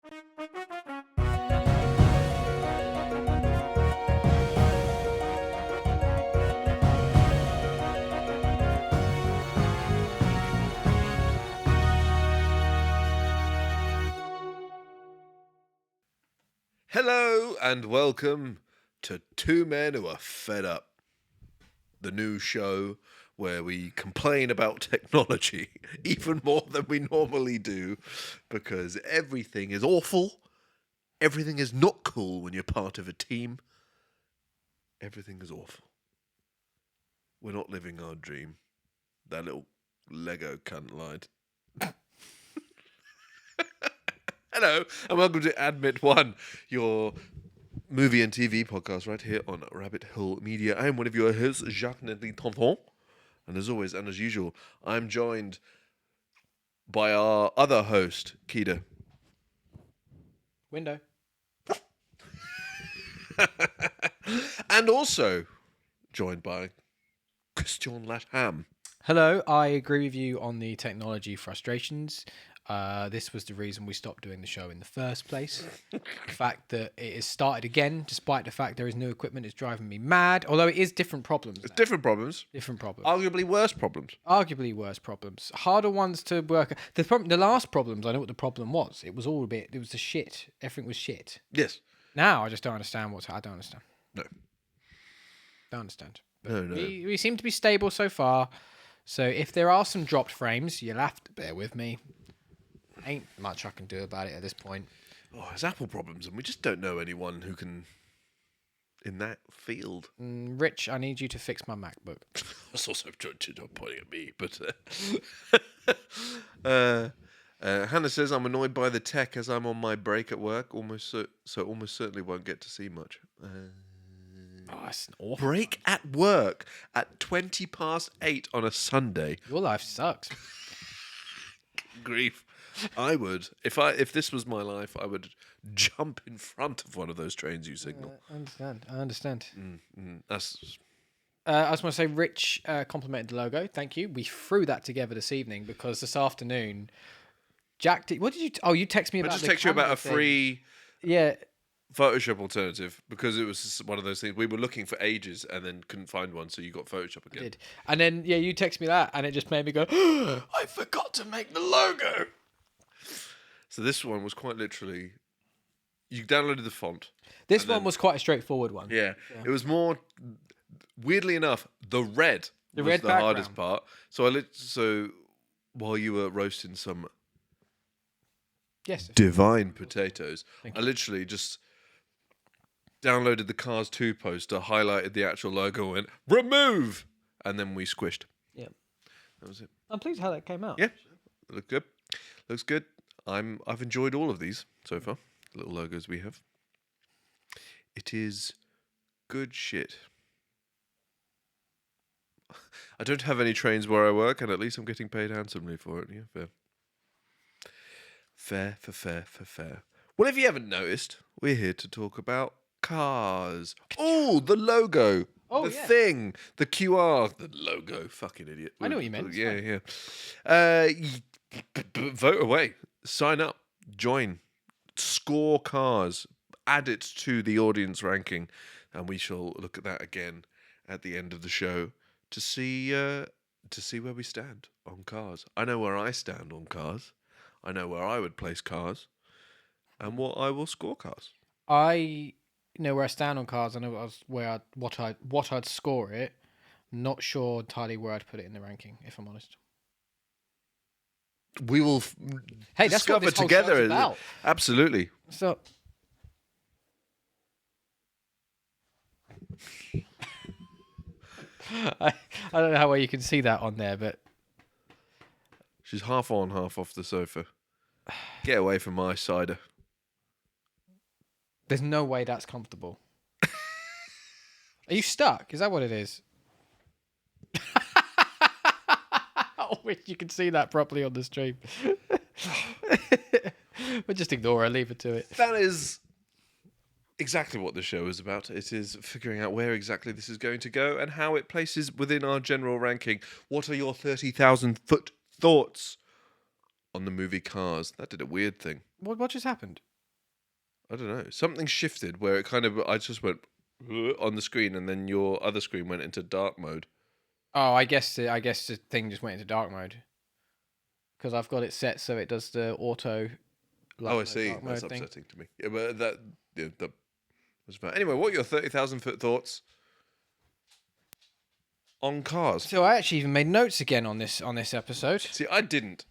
Hello and welcome to Two Men Who Are Fed Up, the new show where we complain about technology even more than we normally do because everything is awful, everything is not cool when you're part of a team, everything is awful. We're not living our dream. That little Lego cunt lied. Hello, and welcome to Admit One, your movie and TV podcast right here on Rabbit Hole Media. I am one of your hosts, Jacques Nedley Tonton, and as always, and as usual, I'm joined by our other host, Kida. Window. And also joined by Kristian Latham. Hello, I agree with you on the technology frustrations. This was the reason we stopped doing the show in the first place. The fact that it has started again, despite the fact there is new equipment, is driving me mad. Although it is different problems. It's different problems. Different problems. Arguably worse problems. Arguably worse problems. Harder ones to work. The last problems, I know what the problem was. It was all a bit. It was the shit. Everything was shit. Yes. Now I just don't understand I don't understand. No. Don't understand. But No. We seem to be stable so far. So if there are some dropped frames, you'll have to bear with me. Ain't much I can do about it at this point. Oh, it's Apple problems, and we just don't know anyone who can in that field. Rich, I need you to fix my MacBook. That's also not pointing at me, but Hannah says I'm annoyed by the tech as I'm on my break at work. Almost certainly won't get to see much. That's an awful Break at work at 8:20 on a Sunday. Your life sucks. Grief. I would, if this was my life, I would jump in front of one of those trains you signal. I understand. That's. I just want to say, Rich complimented the logo. Thank you. We threw that together this evening because this afternoon, Jack. What did you? You text me about. I just text you about a free. Yeah. Photoshop alternative because it was one of those things we were looking for ages and then couldn't find one, so you got Photoshop again. I did. And then you text me that, and it just made me go, oh, I forgot to make the logo. So this one was quite literally, you downloaded the font. This one was quite a straightforward one. Yeah. It was more, weirdly enough, the red was red the background. hardest part. So while you were roasting some divine potatoes, I literally just downloaded the Cars 2 poster, highlighted the actual logo, and remove, and then we squished. Yeah, that was it. I'm pleased how that came out. Yeah, look good. Looks good. I've enjoyed all of these so far. The little logos we have. It is good shit. I don't have any trains where I work, and at least I'm getting paid handsomely for it. Yeah, fair. Well, if you haven't noticed, we're here to talk about cars. Oh, the logo. The thing. The QR. The logo. Fucking idiot. I know what you meant. Yeah. Vote away. Sign up. Join. Score cars. Add it to the audience ranking. And we shall look at that again at the end of the show to see where we stand on cars. I know where I stand on cars. I know where I would place cars. And what I will score cars. I know where I stand on cars. I know what I'd score it. Not sure entirely where I'd put it in the ranking, if I'm honest. We will that's what this whole show's about. Absolutely. So I don't know how well you can see that on there, but she's half on, half off the sofa. Get away from my cider. There's no way that's comfortable. Are you stuck? Is that what it is? I wish you could see that properly on the stream. But just ignore her, leave it to it. That is exactly what the show is about. It is figuring out where exactly this is going to go and how it places within our general ranking. What are your 30,000-foot thoughts on the movie Cars? That did a weird thing. What just happened? I don't know. Something shifted where it kind of I just went on the screen, and then your other screen went into dark mode. Oh, I guess the thing just went into dark mode because I've got it set so it does the auto Oh, light I mode, see. dark That's mode thing. upsetting to me. Yeah, but that was fine. Anyway, what are your 30,000 foot thoughts on Cars? So I actually even made notes again on this episode. See, I didn't.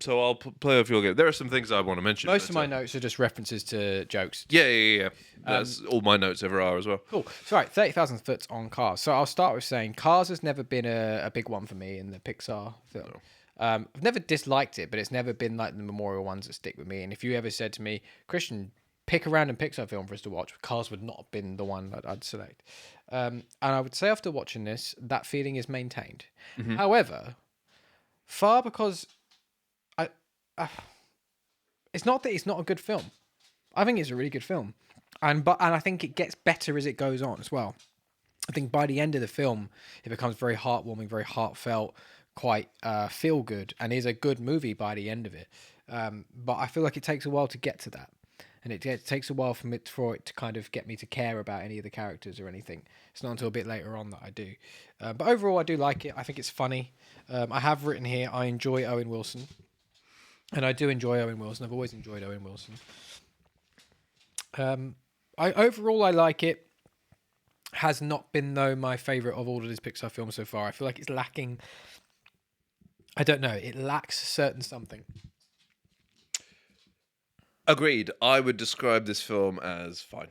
So I'll play off your game. There are some things I want to mention. Most of but, my notes are just references to jokes. yeah. That's all my notes ever are as well. Cool. So, right, 30,000 foot on Cars. So I'll start with saying Cars has never been a big one for me in the Pixar film. I've never disliked it, but it's never been like the memorial ones that stick with me. And if you ever said to me, Kristian, pick a random Pixar film for us to watch, Cars would not have been the one that I'd select. And I would say after watching this, that feeling is maintained. However, far because I it's not that it's not a good film. I think it's a really good film. And I think it gets better as it goes on as well. I think by the end of the film, it becomes very heartwarming, very heartfelt, quite feel good, and is a good movie by the end of it. But I feel like it takes a while to get to that, and it takes a while for it to kind of get me to care about any of the characters or anything. It's not until a bit later on that I do. But overall, I do like it. I think it's funny. I have written here, I enjoy Owen Wilson, and I do enjoy Owen Wilson. I've always enjoyed Owen Wilson. I like it. Has not been though my favorite of all of his Pixar films so far. I feel like it's lacking. I don't know. It lacks a certain something. Agreed. I would describe this film as fine.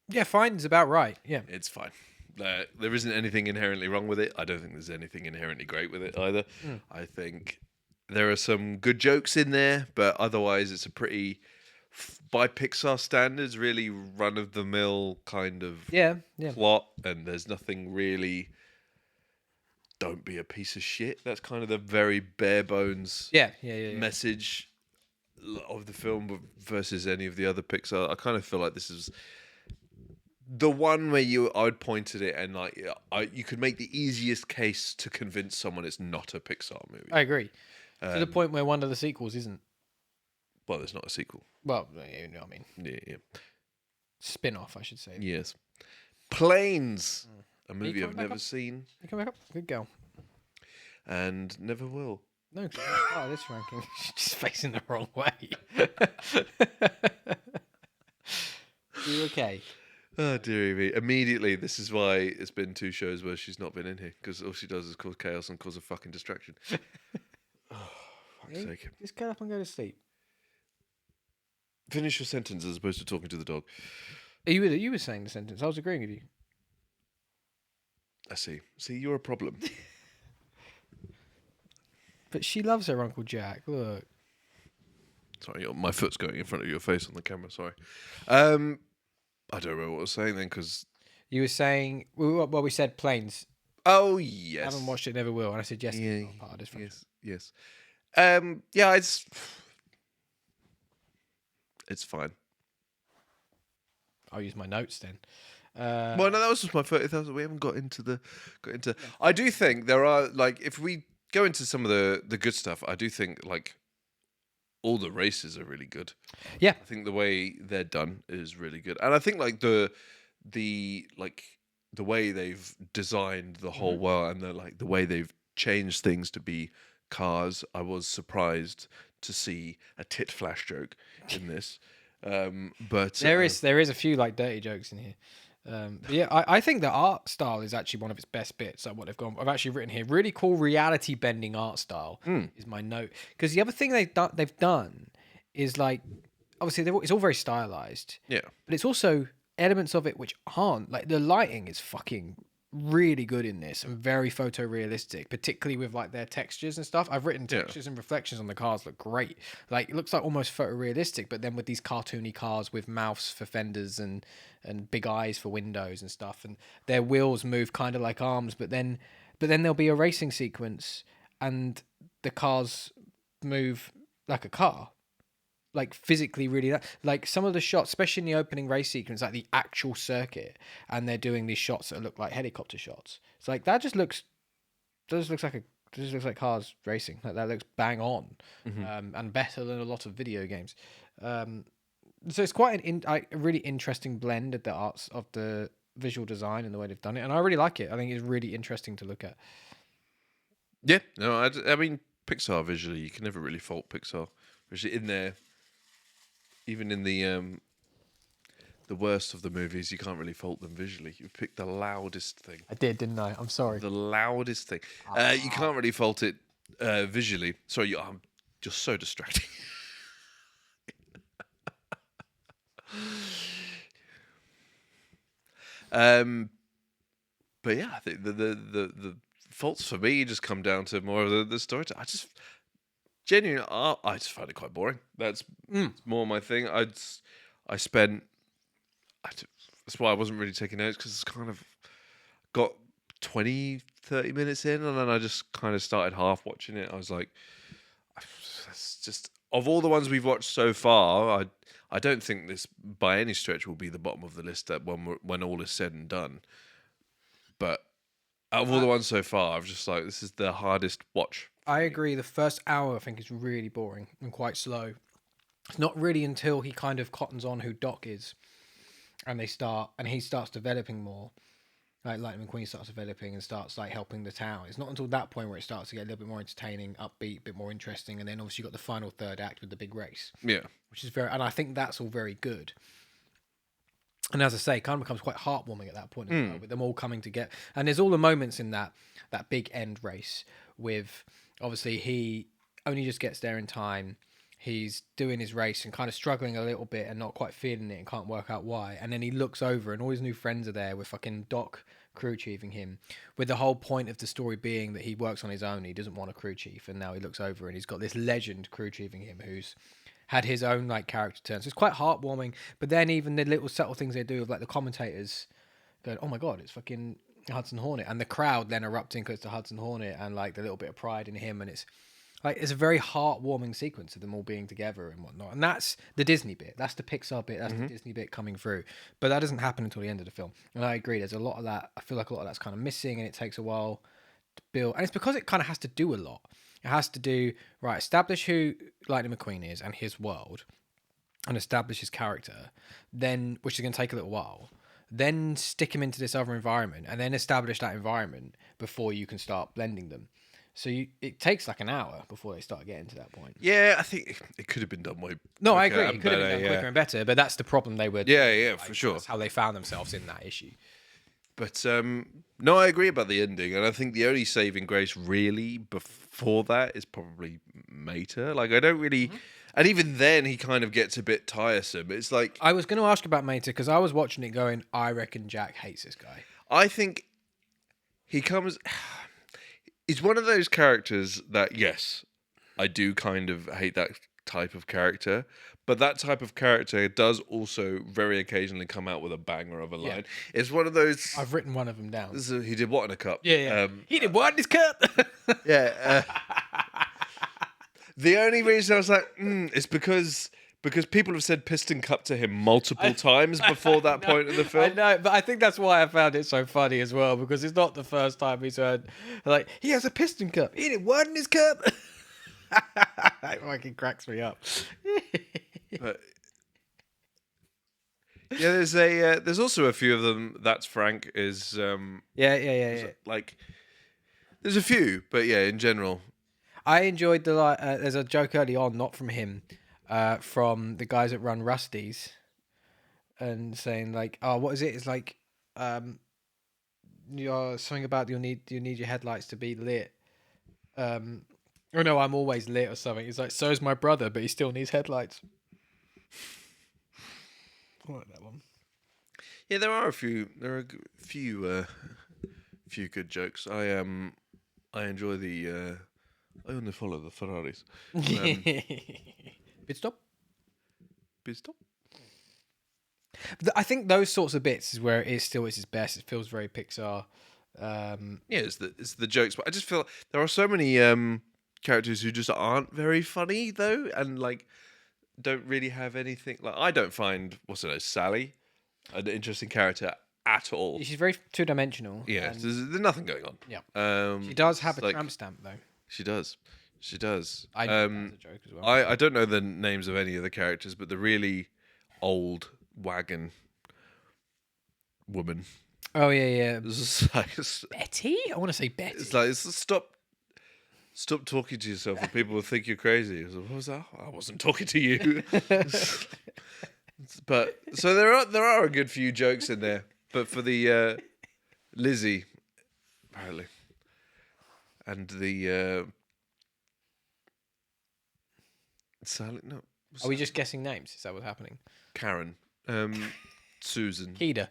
Yeah, fine is about right. Yeah, It's fine. There isn't anything inherently wrong with it. I don't think there's anything inherently great with it either. I think there are some good jokes in there, but otherwise it's a pretty, by Pixar standards, really run-of-the-mill kind of yeah. plot, and there's nothing really, don't be a piece of shit. That's kind of the very bare bones Yeah. message of the film versus any of the other Pixar. I kind of feel like this is the one where I would point at it and like you could make the easiest case to convince someone it's not a Pixar movie. I agree. To the point where one of the sequels isn't. Well, there's not a sequel. Well, you know what I mean. Yeah. Spin-off, I should say. Yes. Planes. A movie coming I've back never up? seen You come back up. Good girl. and never will. No, oh, this ranking. She's just facing the wrong way. You okay? Oh, dearie me. Immediately, this is why it's been 2 shows where she's not been in here, because all she does is cause chaos and cause a fucking distraction. Oh, fuck's sake. Just get up and go to sleep. Finish your sentence as opposed to talking to the dog. You were saying the sentence. I was agreeing with you. I see. See, you're a problem. But she loves her Uncle Jack. Look. Sorry, my foot's going in front of your face on the camera. Sorry. I don't remember what I was saying then, because... You were saying... Well, we said planes. Oh, yes. I haven't watched it, never will. And I said yes. Yeah, It's not part of this franchise. yes. Yeah, it's fine. I'll use my notes then. Well, no, that was just my 30,000. We haven't got into. I do think there are, like, if we go into some of the good stuff, I do think like all the races are really good. Yeah. I think the way they're done is really good, and I think like the way they've designed the whole world and the way they've changed things to be cars. I was surprised to see a tit flash joke in this. But There is a few like dirty jokes in here. But yeah, I think the art style is actually one of its best bits. Like what they've gone, I've actually written here, really cool reality bending art style is my note. Because the other thing they've done is like, obviously it's all very stylized. Yeah. But it's also elements of it which aren't. Like the lighting is fucking really good in this and very photorealistic, particularly with like their textures and stuff. I've written textures and reflections on the cars look great. Like it looks like almost photorealistic, but then with these cartoony cars with mouths for fenders and big eyes for windows and stuff, and their wheels move kind of like arms, but then there'll be a racing sequence and the cars move like a car. Like physically really like some of the shots, especially in the opening race sequence, like the actual circuit, and they're doing these shots that look like helicopter shots. It's like that just looks like cars racing. Like that looks bang on, and better than a lot of video games. So it's quite a really interesting blend of the arts of the visual design and the way they've done it, and I really like it. I think it's really interesting to look at. Yeah, no, I mean Pixar visually, you can never really fault Pixar. Especially in there, even in the worst of the movies, you can't really fault them visually. You picked the loudest thing. I did, didn't I? I'm sorry. The loudest thing. You can't really fault it visually. Sorry, I'm just so distracting. But yeah, I think the faults for me just come down to more of the story. I just genuinely, I just find it quite boring. That's more my thing. That's why I wasn't really taking notes, because it's kind of got 20, 30 minutes in, and then I just kind of started half watching it. I was like, that's just, of all the ones we've watched so far, I don't think this by any stretch will be the bottom of the list when all is said and done. But out of all the ones so far, I've just like, this is the hardest watch. I agree. The first hour, I think, is really boring and quite slow. It's not really until he kind of cottons on who Doc is, and he starts developing more. Like Lightning McQueen starts developing and starts like helping the town. It's not until that point where it starts to get a little bit more entertaining, upbeat, a bit more interesting, and then obviously you got the final third act with the big race. Yeah, which is and I think that's all very good. And as I say, it kind of becomes quite heartwarming at that point as well, with them all coming together. And there's all the moments in that big end race with, obviously, he only just gets there in time. He's doing his race and kind of struggling a little bit and not quite feeling it and can't work out why. And then he looks over and all his new friends are there with fucking Doc crew chiefing him, with the whole point of the story being that he works on his own. He doesn't want a crew chief. And now he looks over and he's got this legend crew chiefing him who's had his own like character turn. So it's quite heartwarming. But then even the little subtle things they do with like the commentators going, oh my God, it's fucking Hudson Hornet. And the crowd then erupting because it's the Hudson Hornet and like the little bit of pride in him. And it's like, it's a very heartwarming sequence of them all being together and whatnot. And that's the Disney bit. That's the Pixar bit. That's the Disney bit coming through. But that doesn't happen until the end of the film. And I agree. There's a lot of that. I feel like a lot of that's kind of missing and it takes a while to build. And it's because it kind of has to do a lot. It has to do, right, establish who Lightning McQueen is and his world and establish his character, then, which is going to take a little while, then stick him into this other environment and then establish that environment before you can start blending them. So it takes like an hour before they start getting to that point. Yeah, I think it could have been done way. No, I agree. It could have been done quicker and better, but that's the problem they were. Yeah, for sure. That's how they found themselves in that issue. But no, I agree about the ending, and I think the only saving grace really before that is probably Mater. Like, I don't really, and even then he kind of gets a bit tiresome. It's like, I was going to ask about Mater because I was watching it going, I reckon Jack hates this guy. I think he comes. He's one of those characters that, yes, I do kind of hate that type of character, but that type of character does also very occasionally come out with a banger of a line. Yeah. It's one of those. I've written one of them down. He did what in a cup? Yeah. He did what in his cup? Yeah. The only reason I was like, it's because people have said piston cup to him multiple times before that point in the film. I know, but I think that's why I found it so funny as well, because it's not the first time he's heard, like, he has a piston cup. He did what in his cup? It fucking cracks me up. But, yeah, there's also a few of them. That's Frank is Yeah. Like, there's a few, but yeah, in general, I enjoyed there's a joke early on, not from him, from the guys that run Rusty's, and saying like, oh, what is it? It's like, you're something about you need your headlights to be lit. Oh no, I'm always lit or something. It's like, so's my brother, but he still needs headlights. I like that one. Yeah, there are a few good jokes. I enjoy the. I only follow the Ferraris. Pit stop. Pit stop. I think those sorts of bits is where it still is his best. It feels very Pixar. Yeah, it's the jokes, but I just feel there are so many characters who just aren't very funny though, and like don't really have anything. Like, I don't find Sally an interesting character at all. She's very two-dimensional. Yeah, there's nothing going on. Yeah. She does have a tramp stamp though. She does. I know that's a joke as well. I don't know the names of any of the characters, but the really old wagon woman. Oh yeah. It's like, Betty. I want to say Betty. it's like stop talking to yourself, and people will think you're crazy. I was like, what was that? I wasn't talking to you. But so there are a good few jokes in there. But for the Lizzie, apparently, and the Sally, no, Are we just guessing names? Is that what's happening? Karen, Susan. Keeda.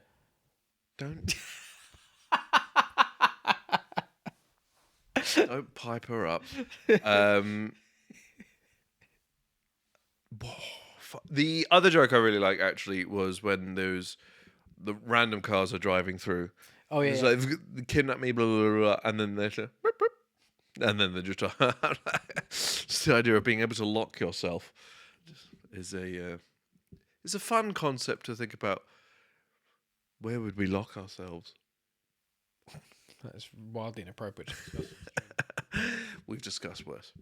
Don't pipe her up. The other joke I really like actually was when the random cars are driving through. Oh yeah. It's like they kidnap me, blah blah blah, and then they're like, "Boop, boop," and then they're just it's the idea of being able to lock yourself is it's a fun concept to think about. Where would we lock ourselves? That's wildly inappropriate. We've discussed worse.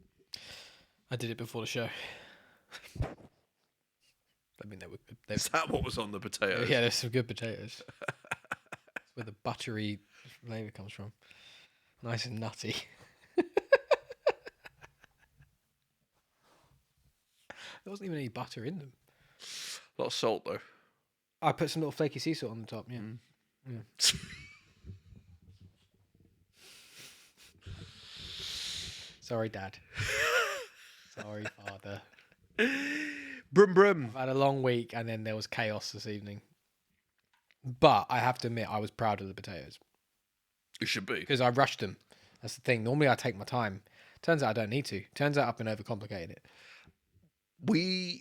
I did it before the show. I mean, Is that what was on the potatoes? Yeah, there's some good potatoes. That's where the buttery flavour comes from. Nice and nutty. There wasn't even any butter in them. A lot of salt though. I put some little flaky sea salt on the top, yeah. Yeah. Sorry, Dad. Sorry, Father. Brum brum. I've had a long week and then there was chaos this evening. But I have to admit, I was proud of the potatoes. It should be. Because I rushed them. That's the thing. Normally I take my time. Turns out I don't need to. Turns out I've been overcomplicating it.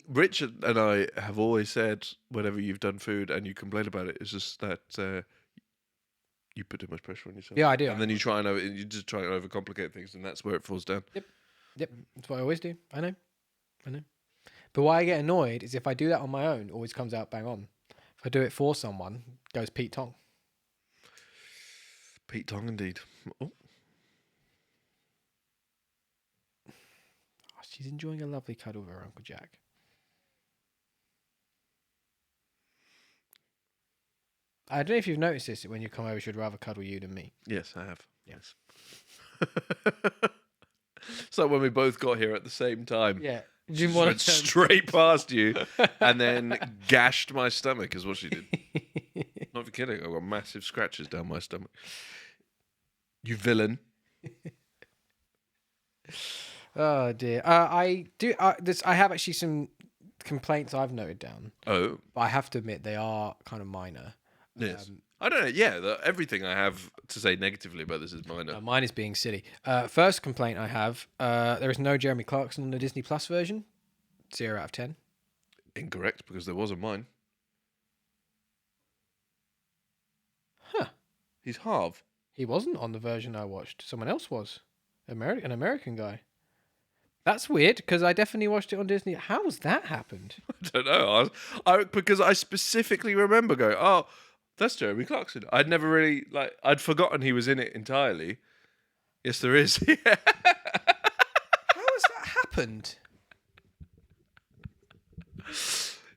Richard and I have always said, whenever you've done food and you complain about it, it's just that you put too much pressure on yourself. Yeah, I do. And then you just try and overcomplicate things, and that's where it falls down. Yep. That's what I always do. I know. But why I get annoyed is if I do that on my own, it always comes out bang on. If I do it for someone, it goes Pete Tong. Pete Tong, indeed. Oh. She's enjoying a lovely cuddle with her Uncle Jack. I don't know if you've noticed this. When you come over, she'd rather cuddle you than me. Yes, I have. Yes. So when we both got here at the same time. Yeah. She just went straight past you and then gashed my stomach is what she did. Not for kidding. I've got massive scratches down my stomach. You villain. Oh dear. I have actually some complaints I've noted down. Oh. But I have to admit they are kind of minor. Yes. I don't know. Yeah, everything I have to say negatively about this is minor. Mine is being silly. First complaint I have, there is no Jeremy Clarkson on the Disney Plus version. 0 out of 10. Incorrect, because there wasn't mine. Huh. He's Harv. He wasn't on the version I watched. Someone else was. An American guy. That's weird, because I definitely watched it on Disney. How has that happened? I don't know. Because I specifically remember going, oh, that's Jeremy Clarkson. I'd never really, I'd forgotten he was in it entirely. Yes, there is. How has that happened?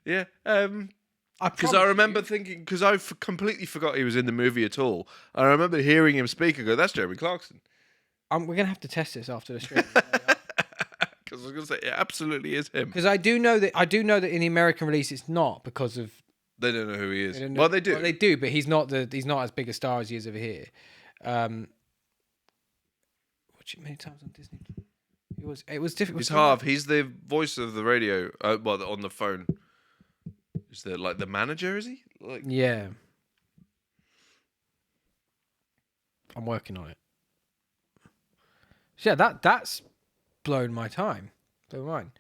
Yeah. Because I I remember thinking, because I completely forgot he was in the movie at all. I remember hearing him speak and go, that's Jeremy Clarkson. We're going to have to test this after the stream. Because I was going to say, it absolutely is him. Because I do know that in the American release it's not because of... They don't know who he is. Well, they do. Well, they do, but he's not as big a star as he is over here. Watch it many times on Disney. It was difficult. He's Harv. He's the voice of the radio. On the phone. Is there the manager? Is he? Yeah. I'm working on it. So yeah, that's blown my time. Blown mine.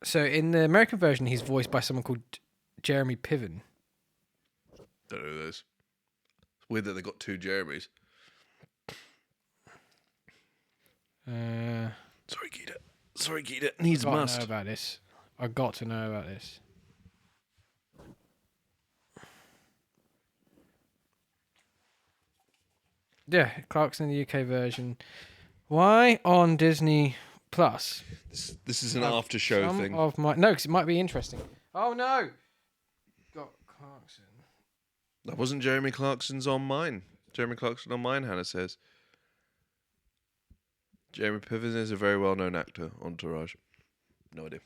So in the American version, he's voiced by someone called Jeremy Piven. Don't know who that is. It's weird that they got two Jeremys. Sorry, Keita. Needs must. I got to know about this. Yeah, Clarkson in the UK version. Why on Disney Plus. This is an after show Some thing. of my no, because it might be interesting. Oh no, got Clarkson. That wasn't Jeremy Clarkson's on mine. Jeremy Clarkson on mine, Hannah says. Jeremy Piven is a very well-known actor. Entourage. No idea.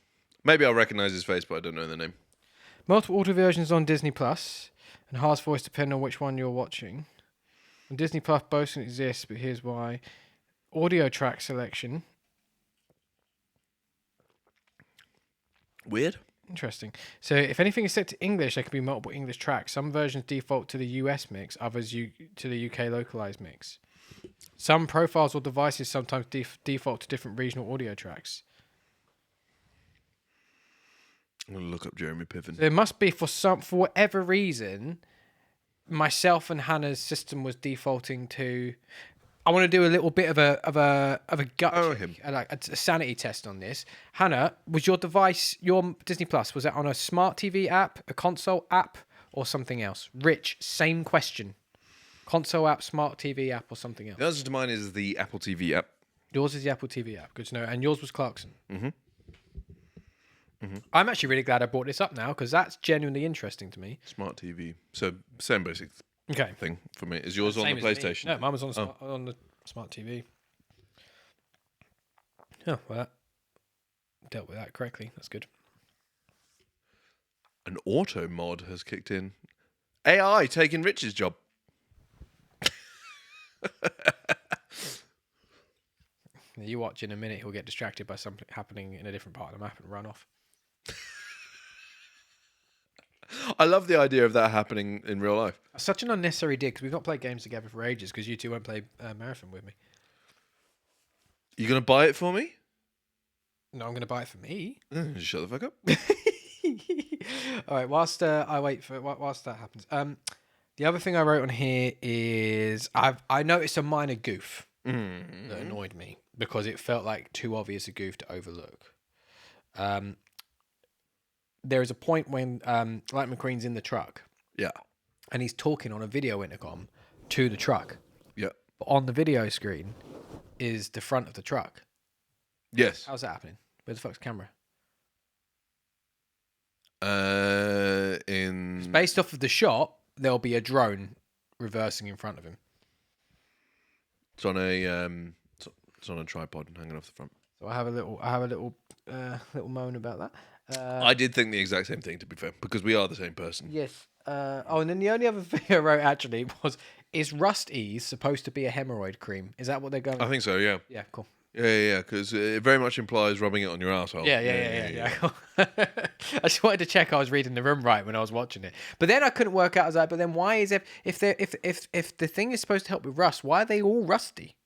Maybe I'll recognise his face, but I don't know the name. Multiple audio versions on Disney Plus, and harsh voice depending on which one you're watching. On Disney Plus, both can exist, but here's why: audio track selection. Weird. Interesting. So if anything is set to English, there can be multiple English tracks. Some versions default to the US mix, others to the UK localized mix. Some profiles or devices sometimes default to different regional audio tracks. I'm going to look up Jeremy Piven. So there must be, for whatever reason, myself and Hannah's system was defaulting to... I want to do a little bit of a gut check, like a sanity test on this. Hannah, was your device, your Disney Plus, was that on a smart TV app, a console app, or something else? Rich, same question. Console app, smart TV app, or something else? The answer to mine is the Apple TV app. Yours is the Apple TV app. Good to know. And yours was Clarkson. Mm-hmm. I'm actually really glad I brought this up now because that's genuinely interesting to me. Smart TV. So same basic thing for me. Is yours on the PlayStation? No, mine was on the smart TV. Oh, well, that dealt with that correctly. That's good. An auto mod has kicked in. AI taking Rich's job. You watch in a minute, he'll get distracted by something happening in a different part of the map and run off. I love the idea of that happening in real life. Such an unnecessary dig because we've not played games together for ages because you two won't play Marathon with me. You going to buy it for me? No, I'm going to buy it for me. Shut the fuck up. All right, whilst I wait for whilst that happens. The other thing I wrote on here is I noticed a minor goof that annoyed me because it felt like too obvious a goof to overlook. There is a point when Light McQueen's in the truck. Yeah. And he's talking on a video intercom to the truck. Yeah. But on the video screen is the front of the truck. Yes. How's that happening? Where the fuck's the camera? Based off of the shot, there'll be a drone reversing in front of him. It's on a tripod and hanging off the front. So I have a little moan about that. I did think the exact same thing, to be fair, because we are the same person. Yes. And then the only other thing I wrote actually was: is Rust Ease supposed to be a hemorrhoid cream? Is that what they're going? I think so. Yeah. Yeah. Cool. Yeah, because it very much implies rubbing it on your asshole. Yeah. Cool. I just wanted to check I was reading the room right when I was watching it, but then I couldn't work out. I was like, but then why is if the thing is supposed to help with rust, why are they all rusty?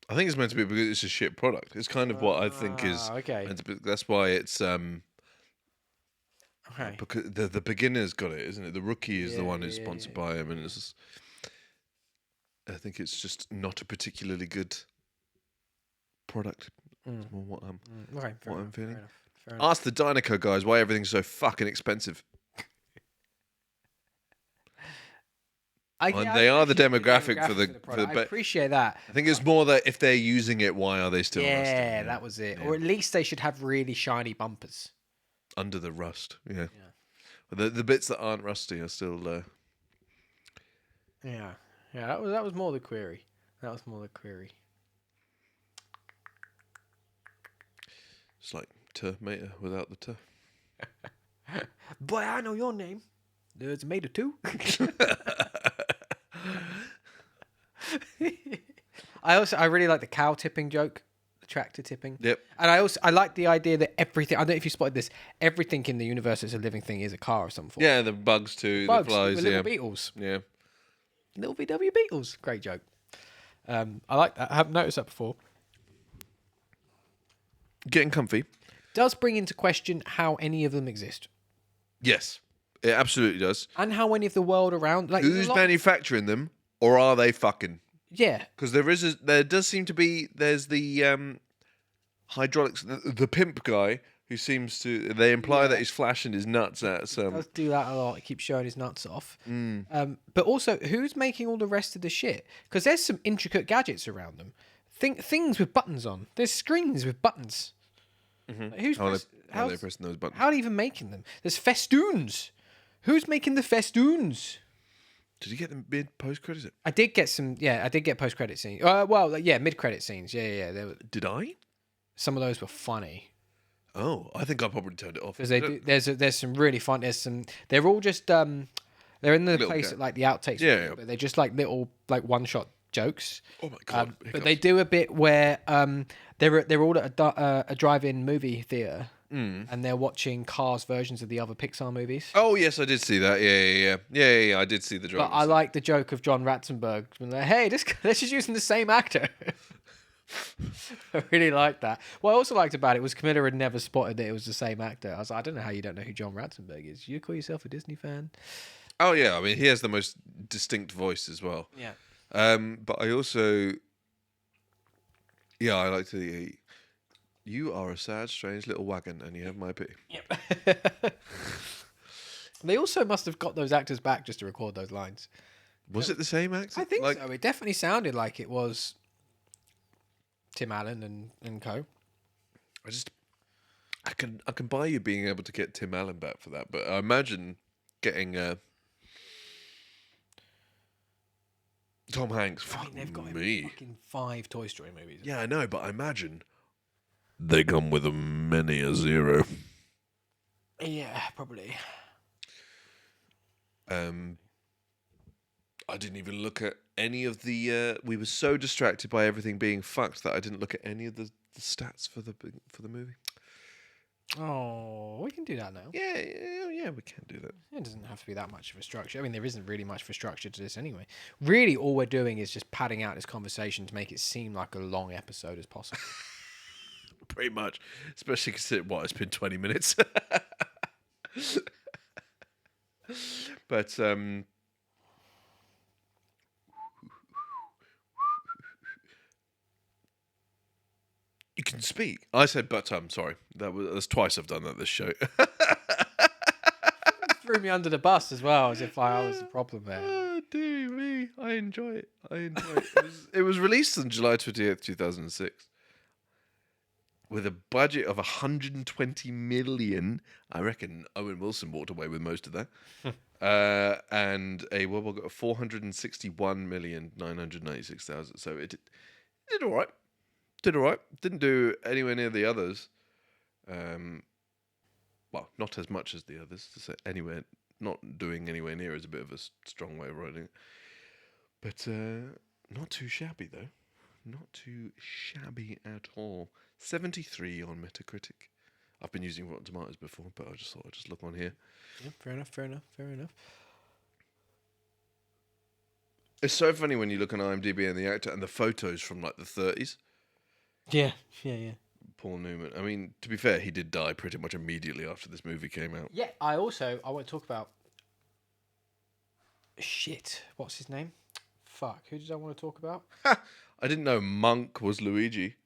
I think it's meant to be because it's a shit product. It's kind of what I think is. Okay. Meant to be, that's why it's. Okay. Because the beginner's got it, isn't it? The rookie is the one who's sponsored by him, and it's. I think it's just not a particularly good product. It's more what I'm feeling. Fair enough. Ask the Dynaco guys why everything's so fucking expensive. They are the demographic for the I appreciate that. I think it's more that if they're using it, why are they still rusty? Yeah, that was it. Yeah. Or at least they should have really shiny bumpers. Under the rust, yeah. The bits that aren't rusty are still... Yeah, that was more the query. It's like tomato without the t. Boy, I know your name. There's a tomato too. I really like the cow tipping joke, the tractor tipping. Yep. And I like the idea that everything. I don't know if you spotted this. Everything in the universe that's a living thing is a car of some form. Yeah, the bugs too, the flies, the little beetles. Yeah. Little VW Beetles. Great joke. I like that. I haven't noticed that before. Getting comfy. Does bring into question how any of them exist. Yes, it absolutely does. And how any of the world around... Who's manufacturing them, or are they fucking? Yeah. Because there does seem to be... There's the hydraulics... The pimp guy who seems to... They imply that he's flashing his nuts at some... He does do that a lot. He keeps showing his nuts off. But also, who's making all the rest of the shit? Because there's some intricate gadgets around them. things with buttons on. There's screens with buttons. Like, How are they pressing those buttons? How are they even making them? There's festoons. Who's making the festoons? Did you get the mid-post credits? I did get some. Yeah, I did get post-credit scenes. Mid-credit scenes. Yeah. Did I? Some of those were funny. Oh, I think I probably turned it off. Because there's some really fun. There's some. They're all just they're in the place at like the outtakes. Yeah. But they're just like little like one-shot jokes. Oh my god! But they do a bit where they're all at a drive-in movie theater. And they're watching Cars versions of the other Pixar movies. Oh yes, I did see that. Yeah. I did see the drama. But I like the joke of John Ratzenberg. Like, hey, this is using the same actor. I really like that. What I also liked about it was Camilla had never spotted that it was the same actor. I was like, I don't know how you don't know who John Ratzenberg is. You call yourself a Disney fan? Oh yeah, I mean he has the most distinct voice as well. Yeah. But I also, I like to. You are a sad, strange little wagon, and you have my pity. Yep. They also must have got those actors back just to record those lines. Was it the same actor? I think so. It definitely sounded like it was Tim Allen and co. I can buy you being able to get Tim Allen back for that, but I imagine getting Tom Hanks. I mean, they've got fucking 5 Toy Story movies. Yeah, I know, but I imagine they come with a many a zero. Yeah, probably. I didn't even look at any of the. We were so distracted by everything being fucked that I didn't look at any of the stats for the movie. Oh, we can do that now. Yeah, we can do that. It doesn't have to be that much of a structure. I mean, there isn't really much of a structure to this anyway. Really, all we're doing is just padding out this conversation to make it seem like a long episode as possible. Pretty much, especially considering it's been 20 minutes. But you can speak. I said, but sorry. That's twice I've done that this show. Threw me under the bus as well, as if I was the problem there. Oh, dear me. I enjoy it. It was released on July 28th, 2006. With a budget of 120 million. I reckon Owen Wilson walked away with most of that. And a worldwide got 461,996,000. So it did all right. Didn't do anywhere near the others. Well, not as much as the others. To say not doing anywhere near is a bit of a strong way of writing it. But not too shabby though. Not too shabby at all. 73 on Metacritic. I've been using Rotten Tomatoes before, but I just thought I'd just look on here. Yeah, fair enough. It's so funny when you look on IMDb and the actor and the photos from like the 30s. Yeah. Paul Newman. I mean, to be fair, he did die pretty much immediately after this movie came out. Yeah, I want to talk about... Shit, what's his name? Fuck, who did I want to talk about? I didn't know Monk was Luigi.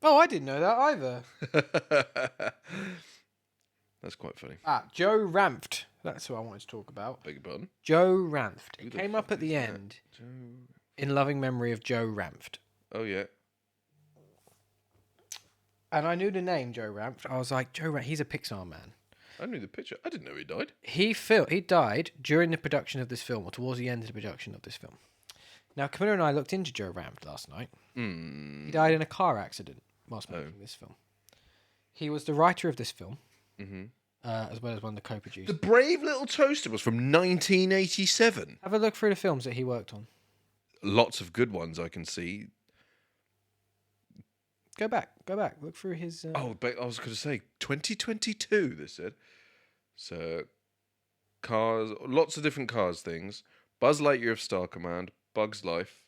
Oh, I didn't know that either. That's quite funny. Joe Ranft. That's who I wanted to talk about. Beg your pardon? Joe Ranft. It came up at the end. In loving memory of Joe Ranft. Oh, yeah. And I knew the name Joe Ranft. I was like, Joe Ranft, he's a Pixar man. I knew the picture. I didn't know he died. He died during the production of this film, or towards the end of the production of this film. Now, Camilla and I looked into Joe Ranft last night. He died in a car accident whilst making this film. He was the writer of this film, as well as one of the co-producers. The Brave Little Toaster was from 1987. Have a look through the films that he worked on. Lots of good ones I can see. Go back. Look through his... Oh, but I was going to say, 2022, they said. So, Cars, lots of different Cars things. Buzz Lightyear of Star Command, Bug's Life,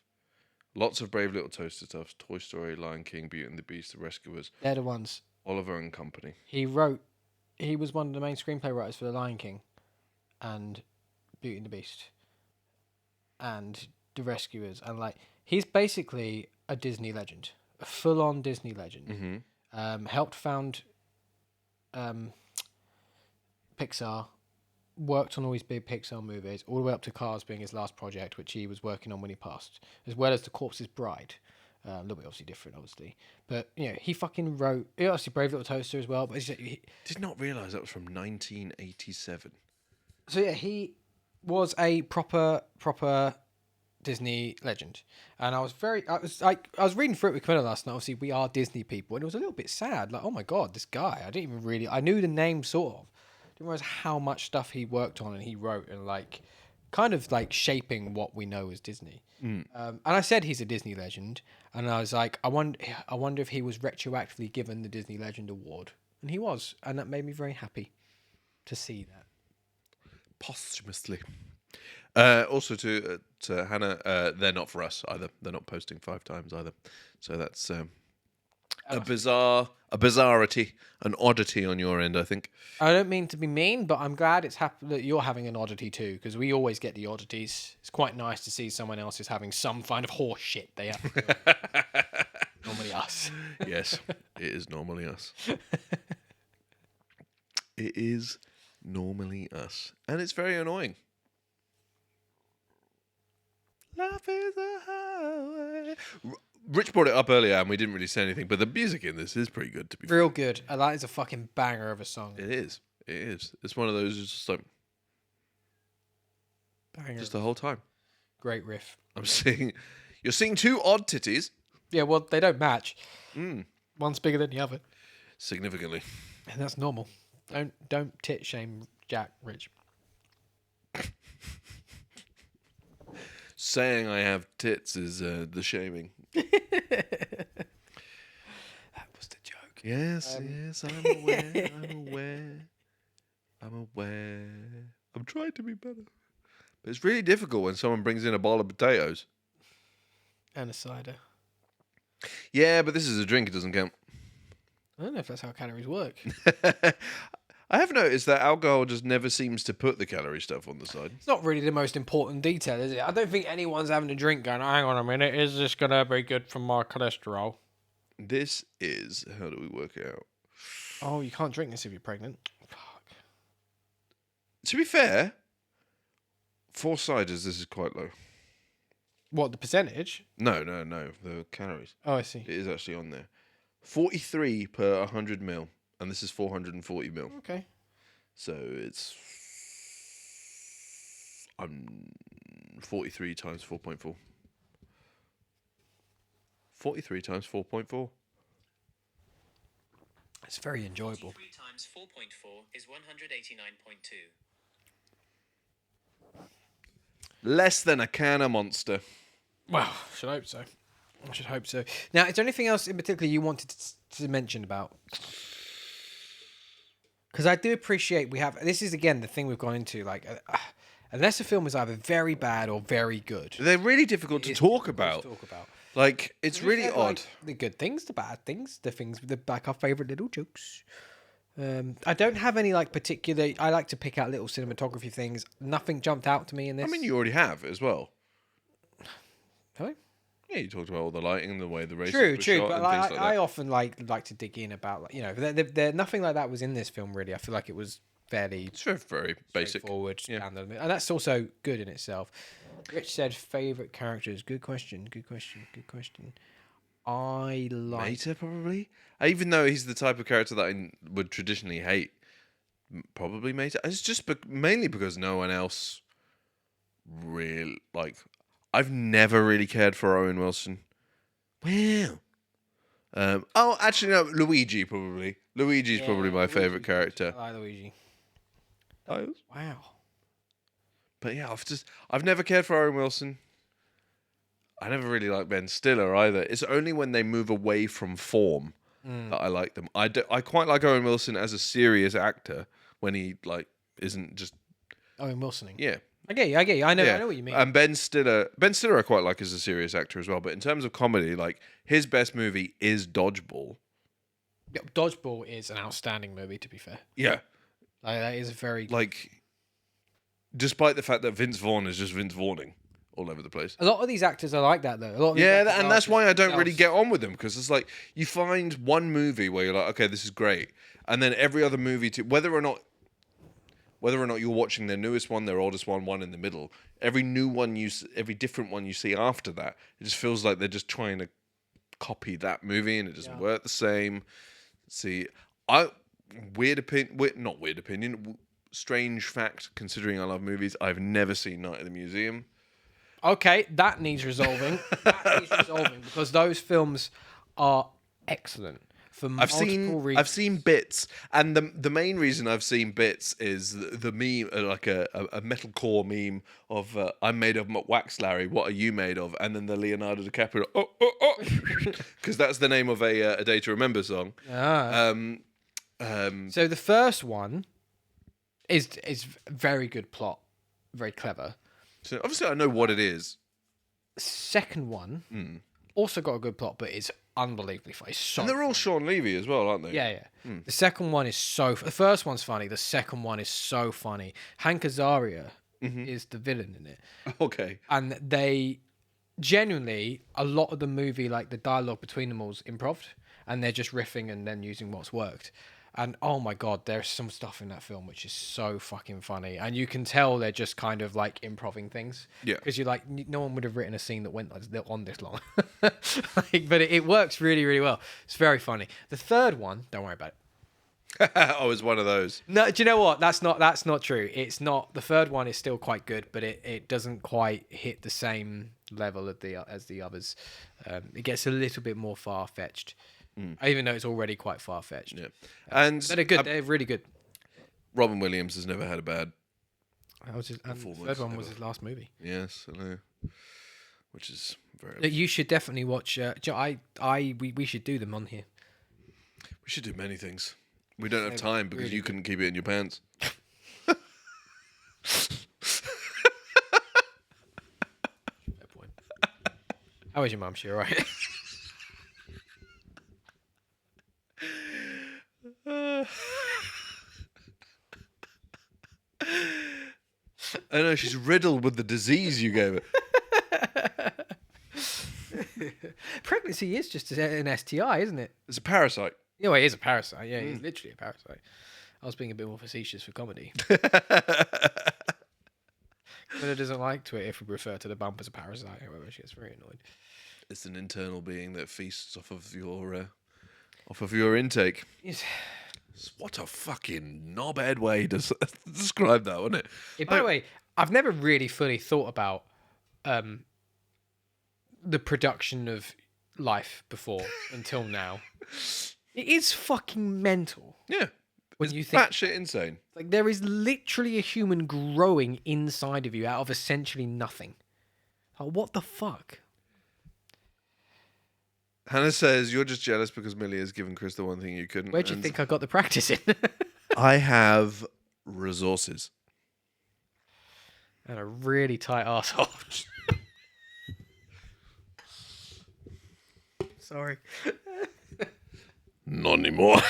lots of Brave Little Toaster stuff, Toy Story, Lion King, Beauty and the Beast, The Rescuers. They're the ones. Oliver and Company. He was one of the main screenplay writers for The Lion King and Beauty and the Beast and The Rescuers. And he's basically a Disney legend. A full-on Disney legend. Helped found Pixar, worked on all his big Pixar movies, all the way up to Cars being his last project, which he was working on when he passed, as well as The Corpse's Bride, A little bit obviously different, obviously. But, he fucking wrote... He obviously Brave Little Toaster as well. But Did not realise that was from 1987. So, yeah, he was a proper Disney legend. And I was reading through it with Camilla last night. Obviously, we are Disney people. And it was a little bit sad. Like, oh my God, this guy. I didn't even really... I knew the name sort of. Didn't realize how much stuff he worked on and he wrote and kind of shaping what we know as Disney. And I said he's a Disney legend, and I was like, I wonder if he was retroactively given the Disney Legend Award, and he was, and that made me very happy to see that. Posthumously. Also to Hannah, they're not for us either. They're not posting 5 times either. So that's a bizarrity, an oddity on your end, I think. I don't mean to be mean, but I'm glad that you're having an oddity too, because we always get the oddities. It's quite nice to see someone else is having some kind of horse shit they have. Normally us. Yes, it is normally us. It is normally us. And it's very annoying. Life is a highway. Rich brought it up earlier and we didn't really say anything, but the music in this is pretty good, to be fair. Real good. That is a fucking banger of a song. It is. It is. It's one of those just like... Banger. Just the whole time. Great riff. I'm seeing... You're seeing 2 odd titties. Yeah, well, they don't match. One's bigger than the other. Significantly. And that's normal. Don't tit shame Jack, Rich. Saying I have tits is the shaming. That was the joke. Yes, I'm aware. I'm trying to be better. But it's really difficult when someone brings in a bowl of potatoes. And a cider. Yeah, but this is a drink, it doesn't count. I don't know if that's how calories work. I have noticed that alcohol just never seems to put the calorie stuff on the side. It's not really the most important detail, is it? I don't think anyone's having a drink going, hang on a minute, is this going to be good for my cholesterol? This is... How do we work it out? Oh, you can't drink this if you're pregnant. Fuck. To be fair, 4 ciders, this is quite low. What, the percentage? No, the calories. Oh, I see. It is actually on there. 43 per 100 mil, and this is 440 mil. Okay. So it's 43 times 4.4. 43 times 4.4. It's very enjoyable. 43 times 4.4 is 189.2. Less than a can of Monster. Well, I should hope so. Now, is there anything else in particular you wanted to mention about? Because I do appreciate this is, again, the thing we've gone into, unless a film is either very bad or very good. They're really difficult to talk about. Like, it's really odd. The good things, the bad things, our favourite little jokes. I don't have any particular... I like to pick out little cinematography things. Nothing jumped out to me in this. I mean, you already have as well. Have I? Yeah, you talked about all the lighting and the way the races True, were shot but and things like that. I often like to dig in about nothing like that was in this film really. I feel like it was fairly It's very basic. straightforward, Yeah. and that's also good in itself. Rich said favorite characters. Good question. I like Mater, probably. Even though he's the type of character that I would traditionally hate, probably Mater. It's just mainly because no one else really I've never really cared for Owen Wilson. Well, actually no, Luigi probably. Luigi's probably my favorite character. I like Luigi. Oh. Wow. But yeah, I've never cared for Owen Wilson. I never really liked Ben Stiller either. It's only when they move away from form that I like them. I quite like Owen Wilson as a serious actor when he isn't just Owen Wilsoning. Yeah. I get you. I know what you mean. And Ben Stiller I quite like as a serious actor as well. But in terms of comedy, his best movie is Dodgeball. Yeah, Dodgeball is an outstanding movie, to be fair. Yeah. That is a very despite the fact that Vince Vaughn is just Vince Vaughning all over the place. A lot of these actors are like that, though. And that's why I don't really get on with them, because it's you find one movie where you're like, okay, this is great, and then every other movie, whether or not you're watching their newest one, their oldest one in the middle, every different one you see after that, it just feels like they're just trying to copy that movie, and it doesn't work the same. See, not weird opinion. Strange fact, considering I love movies, I've never seen Night at the Museum. Okay, that needs resolving. Because those films are excellent for multiple reasons. I've seen bits, and the main reason I've seen bits is the meme, like a metalcore meme of "I'm made of wax, Larry. What are you made of?" And then the Leonardo DiCaprio, because that's the name of a Day to Remember song. So the first one is very good plot, very clever. So obviously I know what it is. Second one also got a good plot, but it's unbelievably funny. It's so And they're all Sean Levy as well, aren't they? Yeah. The second one is the first one's funny. The second one is so funny. Hank Azaria is the villain in it. Okay. And they genuinely, a lot of the movie, like the dialogue between them all is improv, and they're just riffing and then using what's worked. And oh my god, there's some stuff in that film which is so fucking funny, and you can tell they're just kind of like improving things. Yeah. Because you're like, no one would have written a scene that went on this long. But it works really, really well. It's very funny. The third one, don't worry about it. I was one of those. No, do you know what? That's not true. It's not. The third one is still quite good, but it doesn't quite hit the same level as the others. It gets a little bit more far fetched. Even though it's already quite far fetched. Yeah. And But they're good. They're really good. Robin Williams has never had a bad And the performance third one was ever. his last movie. Yes, I know. Which is very. You should definitely watch. We should do them on here. We should do many things. We don't have time because really you couldn't keep it in your pants. Fair point. How is your mum? She all right? I know she's riddled with the disease you gave her. Pregnancy is just an STI, isn't it? It's a parasite. Yeah, well, it is a parasite. Yeah, it's literally a parasite. I was being a bit more facetious for comedy. But doesn't like to it if we refer to the bump as a parasite. However, she gets very annoyed. It's an internal being that feasts off of your intake. Yes. What a fucking knobhead way to describe that, wasn't it? Yeah, by the way, I've never really fully thought about the production of life before until now. It is fucking mental. Yeah. When you think batshit insane. like there is literally a human growing inside of you out of essentially nothing. Like, what the fuck? Hannah says you're just jealous because Millie has given Chris the one thing you couldn't. Where do you think I got the practice in? I have resources. And a really tight asshole. Sorry. Not anymore.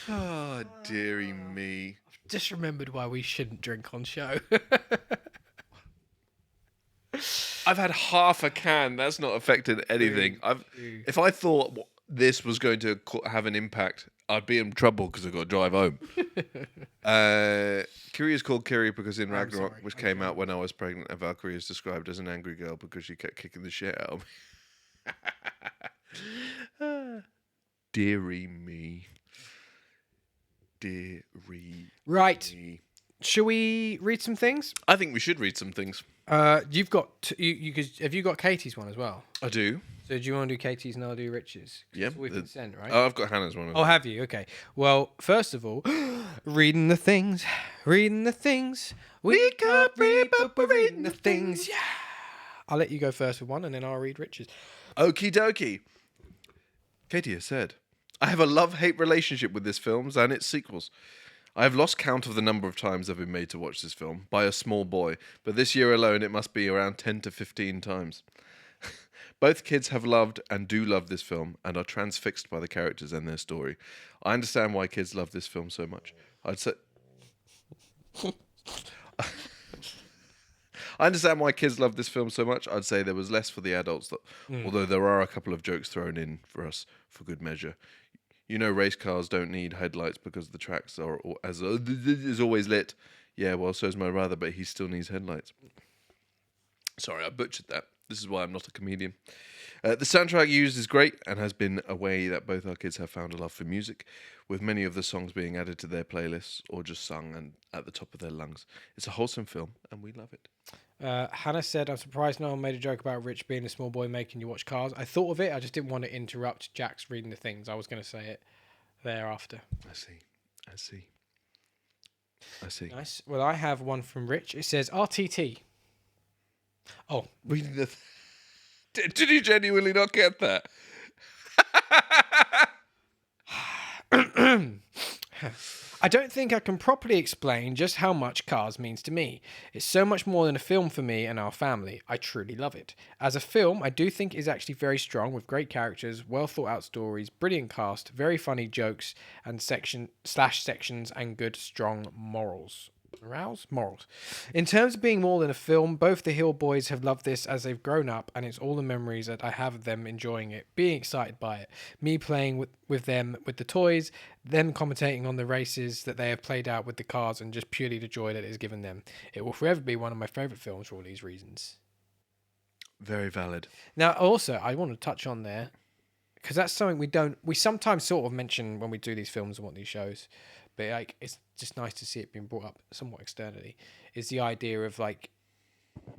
Oh, dearie me. Just remembered why we shouldn't drink on show. I've had half a can. That's not affected anything. If I thought this was going to have an impact, I'd be in trouble because I've got to drive home. Kiri is called Kiri because in Ragnarok, sorry. which came out when I was pregnant, and Valkyrie is described as an angry girl because she kept kicking the shit out of me. Dearie me. Dearie Right. me. Shall we read some things? I think we should read some things. You've got have you got Katie's one as well? I do. So do you want to do Katie's and I'll do Rich's? 'Cause Yeah. that's what we've been sent, right? Oh, I've got Hannah's one. Oh, have you? Okay. Well, first of all, reading the things. We can't read, but we're reading the things. Yeah. I'll let you go first with one, and then I'll read Rich's. Okie dokie. Katie has said, I have a love-hate relationship with this film and its sequels. I have lost count of the number of times I've been made to watch this film by a small boy, but this year alone it must be around 10 to 15 times. Both kids have loved and do love this film and are transfixed by the characters and their story. I understand why kids love this film so much. I understand why kids love this film so much. I'd say there was less for the adults, although there are a couple of jokes thrown in for us for good measure. You know, race cars don't need headlights because the tracks are is always lit. Yeah, well, so's my brother, but he still needs headlights. Sorry, I butchered that. This is why I'm not a comedian. The soundtrack used is great and has been a way that both our kids have found a love for music, with many of the songs being added to their playlists or just sung and at the top of their lungs. It's a wholesome film, and we love it. Hannah said, I'm surprised no one made a joke about Rich being a small boy making you watch Cars. I thought of it, I just didn't want to interrupt Jack's reading the things. I was going to say it thereafter. I see. Nice. Well, I have one from Rich. It says RTT. Oh, Reading the... Did you genuinely not get that? I don't think I can properly explain just how much Cars means to me. It's so much more than a film for me and our family. I truly love it. As a film, I do think it's actually very strong with great characters, well thought out stories, brilliant cast, very funny jokes and sections and good strong morals. Morals. In terms of being more than a film, both the Hill boys have loved this as they've grown up, and it's all the memories that I have of them enjoying it, being excited by it, me playing with them with the toys, them commentating on the races that they have played out with the cars, and just purely the joy that it has given them. It will forever be one of my favourite films for all these reasons. Very valid. Now, also, I want to touch on there, because that's something we sometimes sort of mention when we do these films and what these shows, but like it's just nice to see it being brought up somewhat externally, is the idea of like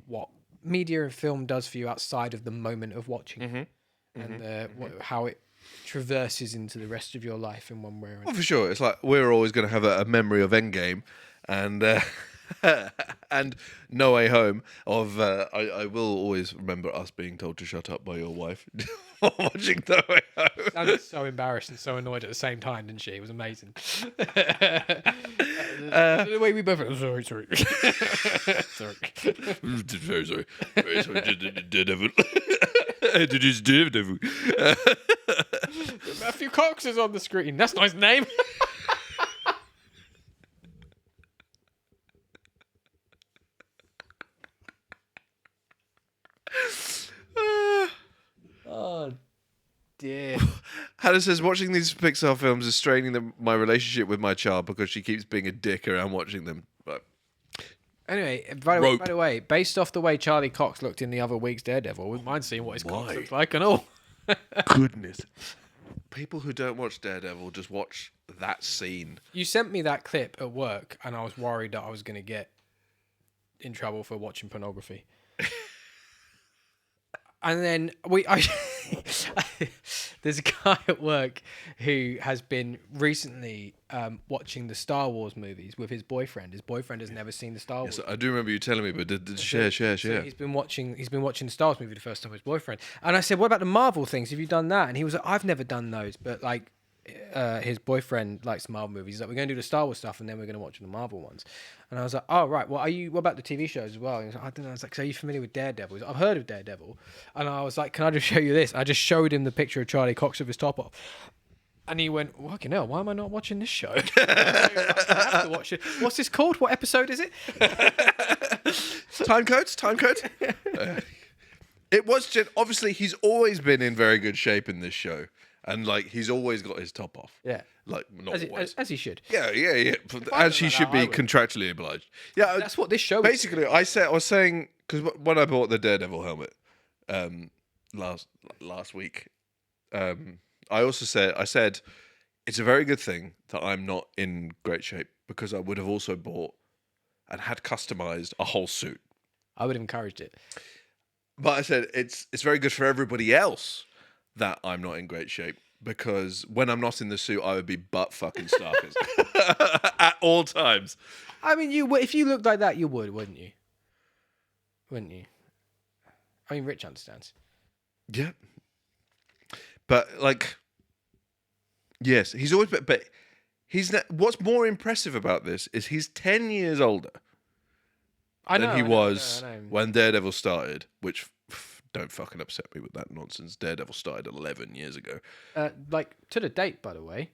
what media and film does for you outside of the moment of watching and how it traverses into the rest of your life in one way or another. Well, for sure. It's like we're always going to have a memory of Endgame and and No Way Home. I will always remember us being told to shut up by your wife while watching No Way Home. Sounded so embarrassed and so annoyed at the same time, didn't she? It was amazing. The way we both went, sorry. Sorry. Very sorry. Daredevil. Daredevil. Matthew Cox is on the screen. That's not his name. Oh dear. Hannah says, watching these Pixar films is straining my relationship with my child because she keeps being a dick around watching them. But anyway, by the way, based off the way Charlie Cox looked in the other week's Daredevil, I wouldn't mind seeing what his Cox looks like and all. Goodness. People who don't watch Daredevil just watch that scene. You sent me that clip at work, and I was worried that I was going to get in trouble for watching pornography. And then there's a guy at work who has been recently watching the Star Wars movies with his boyfriend. His boyfriend has never seen the Star Wars. Yes, I do remember you telling me, but share. So he's been watching the Star Wars movie the first time with his boyfriend. And I said, "What about the Marvel things? Have you done that?" And he was like, "I've never done those." But like, his boyfriend likes Marvel movies. He's like, "We're going to do the Star Wars stuff, and then we're going to watch the Marvel ones." And I was like, "Oh right, well, what about the TV shows as well?" And he was like, "I don't know." I was like, "So are you familiar with Daredevil?" He's like, "I've heard of Daredevil." And I was like, "Can I just show you this?" I just showed him the picture of Charlie Cox with his top off. And he went, "Fucking hell, why am I not watching this show?" I have to watch it. What's this called? What episode is it? Time codes. It was just, obviously he's always been in very good shape in this show, and like he's always got his top off. Yeah, like not always. As he should. Yeah. As he should be contractually obliged. Yeah, that's what this show. Basically, I was saying because when I bought the Daredevil helmet last week, I said it's a very good thing that I'm not in great shape because I would have also bought and had customized a whole suit. I would have encouraged it. But I said it's very good for everybody else that I'm not in great shape because when I'm not in the suit, I would be butt fucking starkers at all times. I mean, if you looked like that, you would, wouldn't you? Wouldn't you? I mean, Rich understands. Yeah. But like, yes, he's always but he's not, what's more impressive about this is he's 10 years older than he was when Daredevil started, which don't fucking upset me with that nonsense. Daredevil started 11 years ago. Like to the date, by the way.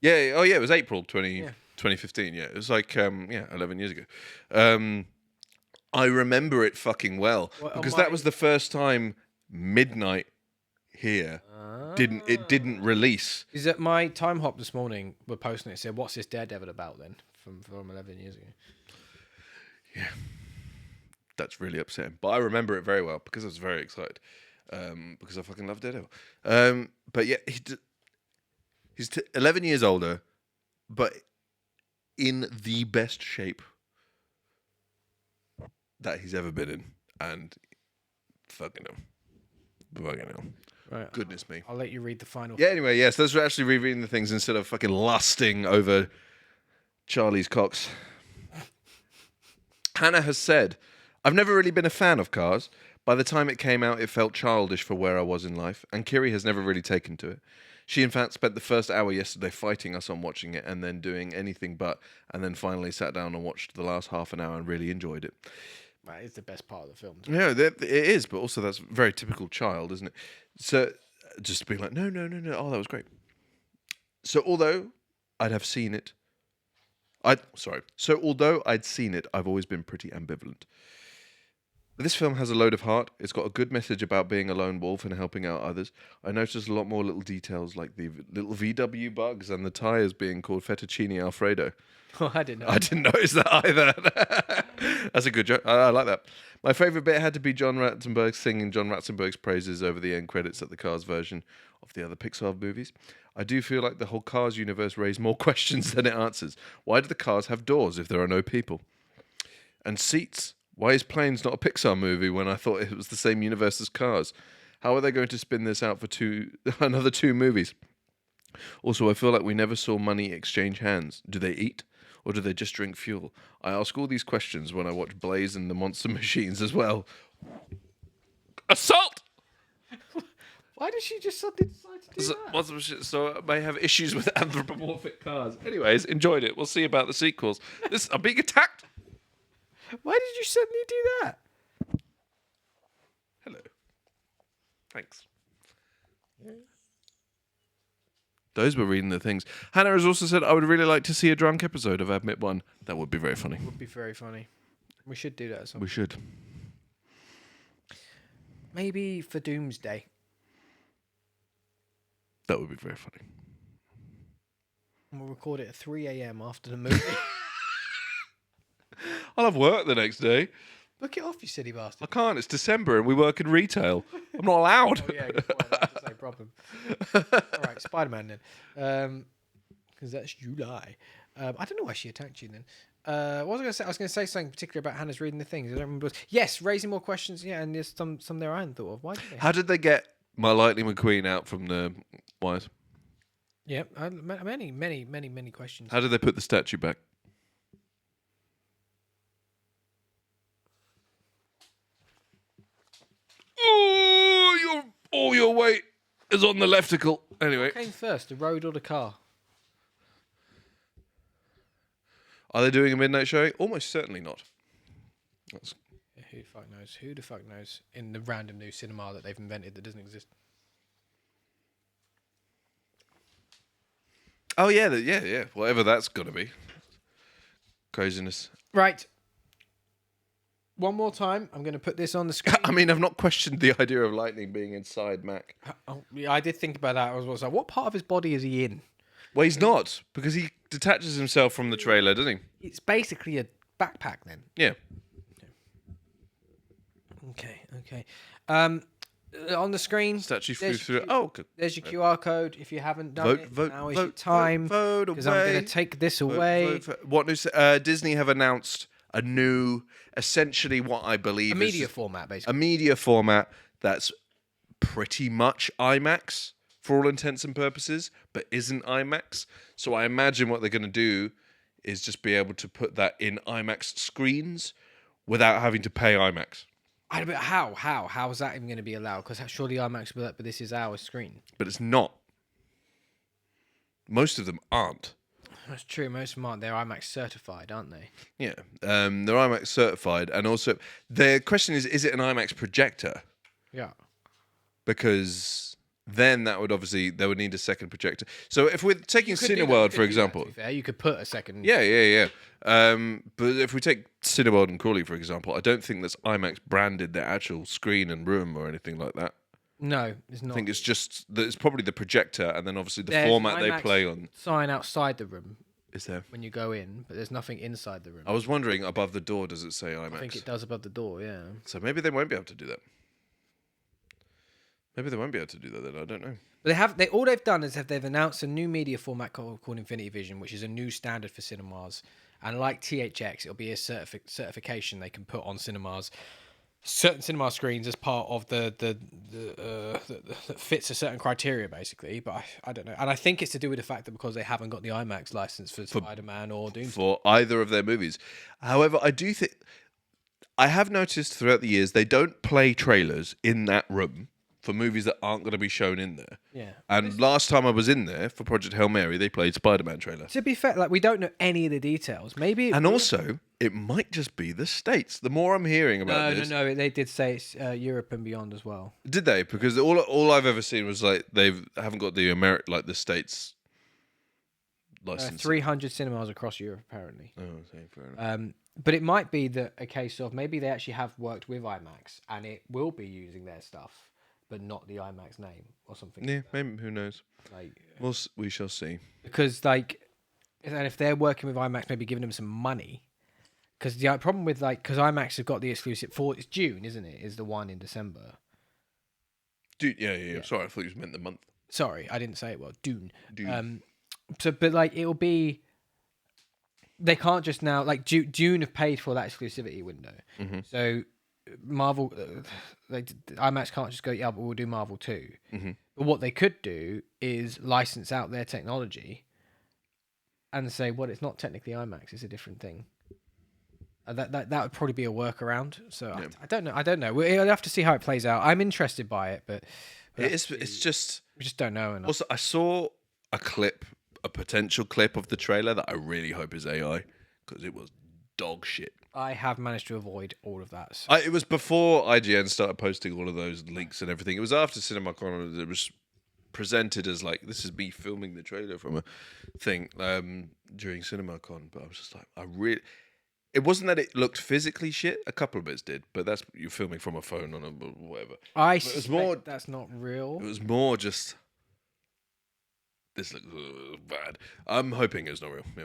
Yeah, it was April 2015. Yeah, it was like 11 years ago. I remember it fucking well because that was the first time Midnight here didn't release. Is that my time hop this morning? We're posting it. Said, "What's this Daredevil about?" Then from 11 years ago. Yeah, That's really upsetting. But I remember it very well because I was very excited. Because I fucking love Daredevil. But yeah, he's 11 years older, but in the best shape that he's ever been in. And fucking hell. Fucking hell. Right. Goodness me. I'll let you read the final. Yeah, anyway, yes, those are actually rereading the things instead of fucking lusting over Charlie's cocks. Hannah has said, I've never really been a fan of Cars. By the time it came out, it felt childish for where I was in life, and Kiri has never really taken to it. She, in fact, spent the first hour yesterday fighting us on watching it and then doing anything but, and then finally sat down and watched the last half an hour and really enjoyed it. That is the best part of the film. Yeah, it is, but also that's very typical child, isn't it? So just to be like, no, oh, that was great. So although I'd seen it, I've always been pretty ambivalent. This film has a load of heart. It's got a good message about being a lone wolf and helping out others. I noticed a lot more little details like the little VW bugs and the tyres being called fettuccine Alfredo. Oh, I didn't know. I didn't notice that either. That's a good joke. I like that. My favourite bit had to be John Ratzenberg singing John Ratzenberg's praises over the end credits at the Cars version of the other Pixar movies. I do feel like the whole Cars universe raised more questions than it answers. Why do the cars have doors if there are no people? And seats. Why is Planes not a Pixar movie when I thought it was the same universe as Cars? How are they going to spin this out for another two movies? Also, I feel like we never saw money exchange hands. Do they eat? Or do they just drink fuel? I ask all these questions when I watch Blaze and the Monster Machines as well. Assault! Why did she just suddenly decide to do that? So I may have issues with anthropomorphic cars. Anyways, enjoyed it. We'll see about the sequels. I'm being attacked. Why did you suddenly do that? Hello. Thanks. Those were reading the things. Hannah has also said, I would really like to see a drunk episode of Admit One. That would be very funny. Would be very funny. We should do that at some We point. should. Maybe for Doomsday. That would be very funny. We'll record it at 3 a.m. after the movie. I'll have work the next day. Book it off, you silly bastard. I can't. It's December and we work in retail. I'm not allowed. Oh, yeah, good point. That's the same problem. All right, Spider-Man then. Because that's July. I don't know why she attacked you then. What was I going to say? I was going to say something particular about Hannah's reading the things. I don't remember. Yes, raising more questions. Yeah, and there's some there I hadn't thought of. Why did they? How did they get My Lightning McQueen out from the wires? Yeah, many questions. How did they put the statue back? Oh, all your weight is on the leftical. Anyway, What came first, the road or the car? are they doing a midnight showing? Almost certainly not. That's... Yeah, who the fuck knows? Who the fuck knows? In the random new cinema that they've invented that doesn't exist. Oh yeah, yeah. Whatever that's gonna be. Craziness. Right. One more time, I'm going to put this on the screen. I mean, I've not questioned the idea of lightning being inside Mac. Oh, yeah, I did think about that. I was like, what part of his body is he in? Well, he's not, because he detaches himself from the trailer, doesn't he? It's basically a backpack then. Yeah. Okay. On the screen, Statue flew there's through your it. Oh, good. there's your QR code. If you haven't done it, now is your vote, time. vote Because I'm going to take this away. What news? Disney have announced a new, essentially what I believe A is media format, basically. a media format that's pretty much IMAX for all intents and purposes, but isn't IMAX. So I imagine what they're going to do is just be able to put that in IMAX screens without having to pay IMAX. But how is that even going to be allowed? Because surely IMAX will be like, but this is our screen. But it's not. Most of them aren't. That's true. Most of them aren't. They're IMAX certified, aren't they? Yeah, they're IMAX certified, and also the question is it an IMAX projector? Yeah. Because then that would obviously they would need a second projector. So if we're taking Cineworld for example, You could put a second. yeah. But if we take Cineworld and Crawley for example, I don't think that's IMAX branded their actual screen and room or anything like that. No, it's not. I think it's just it's probably the projector, and then obviously the There's format an they IMAX play on. sign outside the room. Is there? when you go in, but there's nothing inside the room. I was wondering, above the door, does it say IMAX? I think it does above the door. Yeah. So maybe they won't be able to do that. Maybe they won't be able to do that then. I don't know. But all they've done is they've announced a new media format called Infinity Vision, which is a new standard for cinemas. And like THX, it'll be a certification they can put on cinemas, certain cinema screens as part of that fits a certain criteria, basically. But I don't know, and I think it's to do with the fact that because they haven't got the IMAX license for Spider-Man or Doomsday. For either of their movies. However, I do think I have noticed throughout the years they don't play trailers in that room for movies that aren't going to be shown in there. Yeah. And last time I was in there for Project Hail Mary, they played Spider-Man trailer. To be fair, like we don't know any of the details. Maybe. And also, it might just be the States. The more I'm hearing about this... No. They did say it's Europe and beyond as well. Did they? Because all I've ever seen was like they haven't got the the States license. 300 cinemas across Europe, apparently. Oh, okay, fair enough. But it might be that a case of maybe they actually have worked with IMAX and it will be using their stuff, but not the IMAX name or something. Yeah, maybe, who knows? Like, We shall see. because and if they're working with IMAX, maybe giving them some money. Because the problem with because IMAX have got the exclusive for it's June, isn't it? Is the one in December? Dude, yeah. Sorry, I thought you meant the month. Sorry, I didn't say it well. Dune. Dune. But it'll be. They can't just now Dune have paid for that exclusivity window, so Marvel, IMAX can't just go, yeah, but we'll do Marvel too. But what they could do is license out their technology and say, well, it's not technically IMAX; it's a different thing. That would probably be a workaround. So yeah. I don't know. We'll have to see how it plays out. I'm interested by it, but it's just we just don't know enough. Also, I saw a potential clip of the trailer that I really hope is AI because it was dog shit. I have managed to avoid all of that. So. It was before IGN started posting all of those links and everything. It was after CinemaCon. It was presented as like, this is me filming the trailer from a thing during CinemaCon. But I was just like, it wasn't that it looked physically shit. A couple of bits did, but that's you're filming from a phone on a whatever. I suspect that's not real. It was more just, this looks bad. I'm hoping it's not real. Yeah.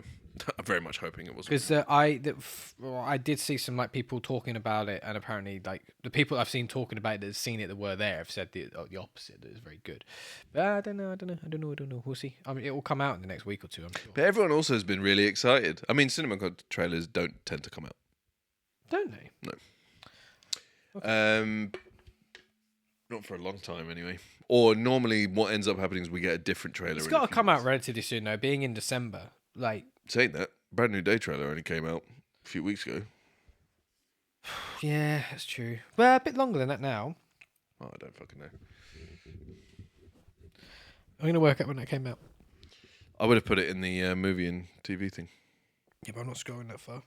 I'm very much hoping it wasn't. Because I did see some people talking about it, and apparently the people I've seen talking about it that have seen it that were there have said the opposite. That it's very good. But I don't know. We'll see. I mean, it will come out in the next week or two, I'm sure. But everyone also has been really excited. I mean, CinemaCon trailers don't tend to come out. Don't they? No. Okay. Not for a long time, anyway. Or normally, what ends up happening is we get a different trailer. It's got to come out relatively soon, though. Being in December, saying that, Brand New Day trailer only came out a few weeks ago. Yeah, that's true. Well, a bit longer than that now. Oh, I don't fucking know. I'm going to work out when that came out. I would have put it in the movie and TV thing. Yeah, but I'm not scrolling that far.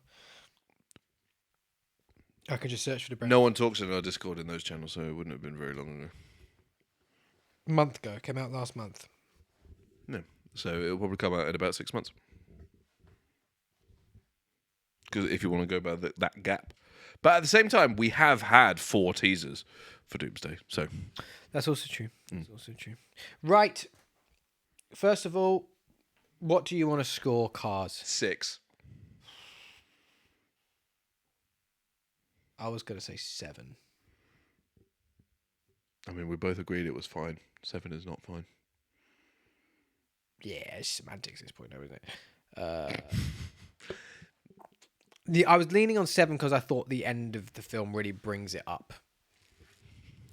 I could just search for the brand. No one talks in our Discord in those channels, so it wouldn't have been very long ago. A month ago. Came out last month. No. So it'll probably come out in about 6 months. Because if you want to go by that gap. But at the same time, we have had 4 teasers for Doomsday, so... That's also true. That's also true. Right. First of all, what do you want to score Cars? 6. I was going to say 7. I mean, we both agreed it was fine. 7 is not fine. Yeah, it's semantics at this point, though, isn't it? I was leaning on 7 because I thought the end of the film really brings it up.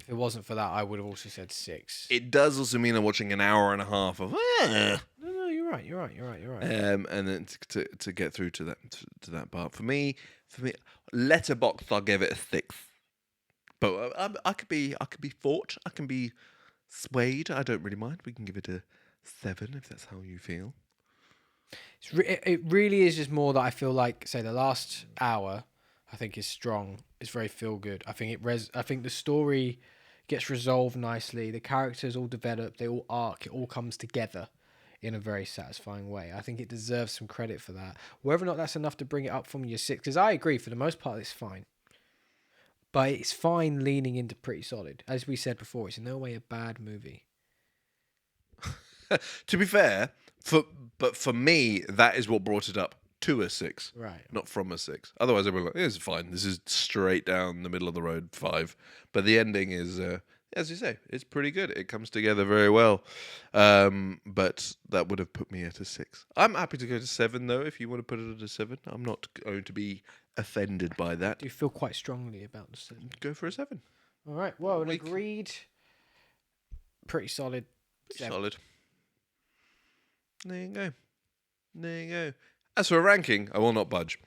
If it wasn't for that, I would have also said 6. It does also mean I'm watching an hour and a half of... No, you're right. and then to get through to that part. For me, Letterboxd, I'll give it a 6. But I could be fought. I can be swayed. I don't really mind. We can give it a 7 if that's how you feel. It really is just more that I feel like, say, the last hour, I think is strong. It's very feel good. I think I think the story gets resolved nicely. The characters all develop. They all arc. It all comes together in a very satisfying way. I think it deserves some credit for that. Whether or not that's enough to bring it up from your 6, because I agree, for the most part, it's fine. But it's fine leaning into pretty solid. As we said before, it's in no way a bad movie. To be fair, But for me, that is what brought it up to a 6. Right. Not from a 6. Otherwise, I'd be like, it's fine. This is straight down the middle of the road 5. But the ending is, as you say, it's pretty good. It comes together very well. But that would have put me at a 6. I'm happy to go to 7, though, if you want to put it at a 7. I'm not going to be offended by that. Do you feel quite strongly about the 7? Go for a 7. All right. Well, Weak. agreed. Pretty solid. 7. Solid. There you go. There you go. As for a ranking, I will not budge.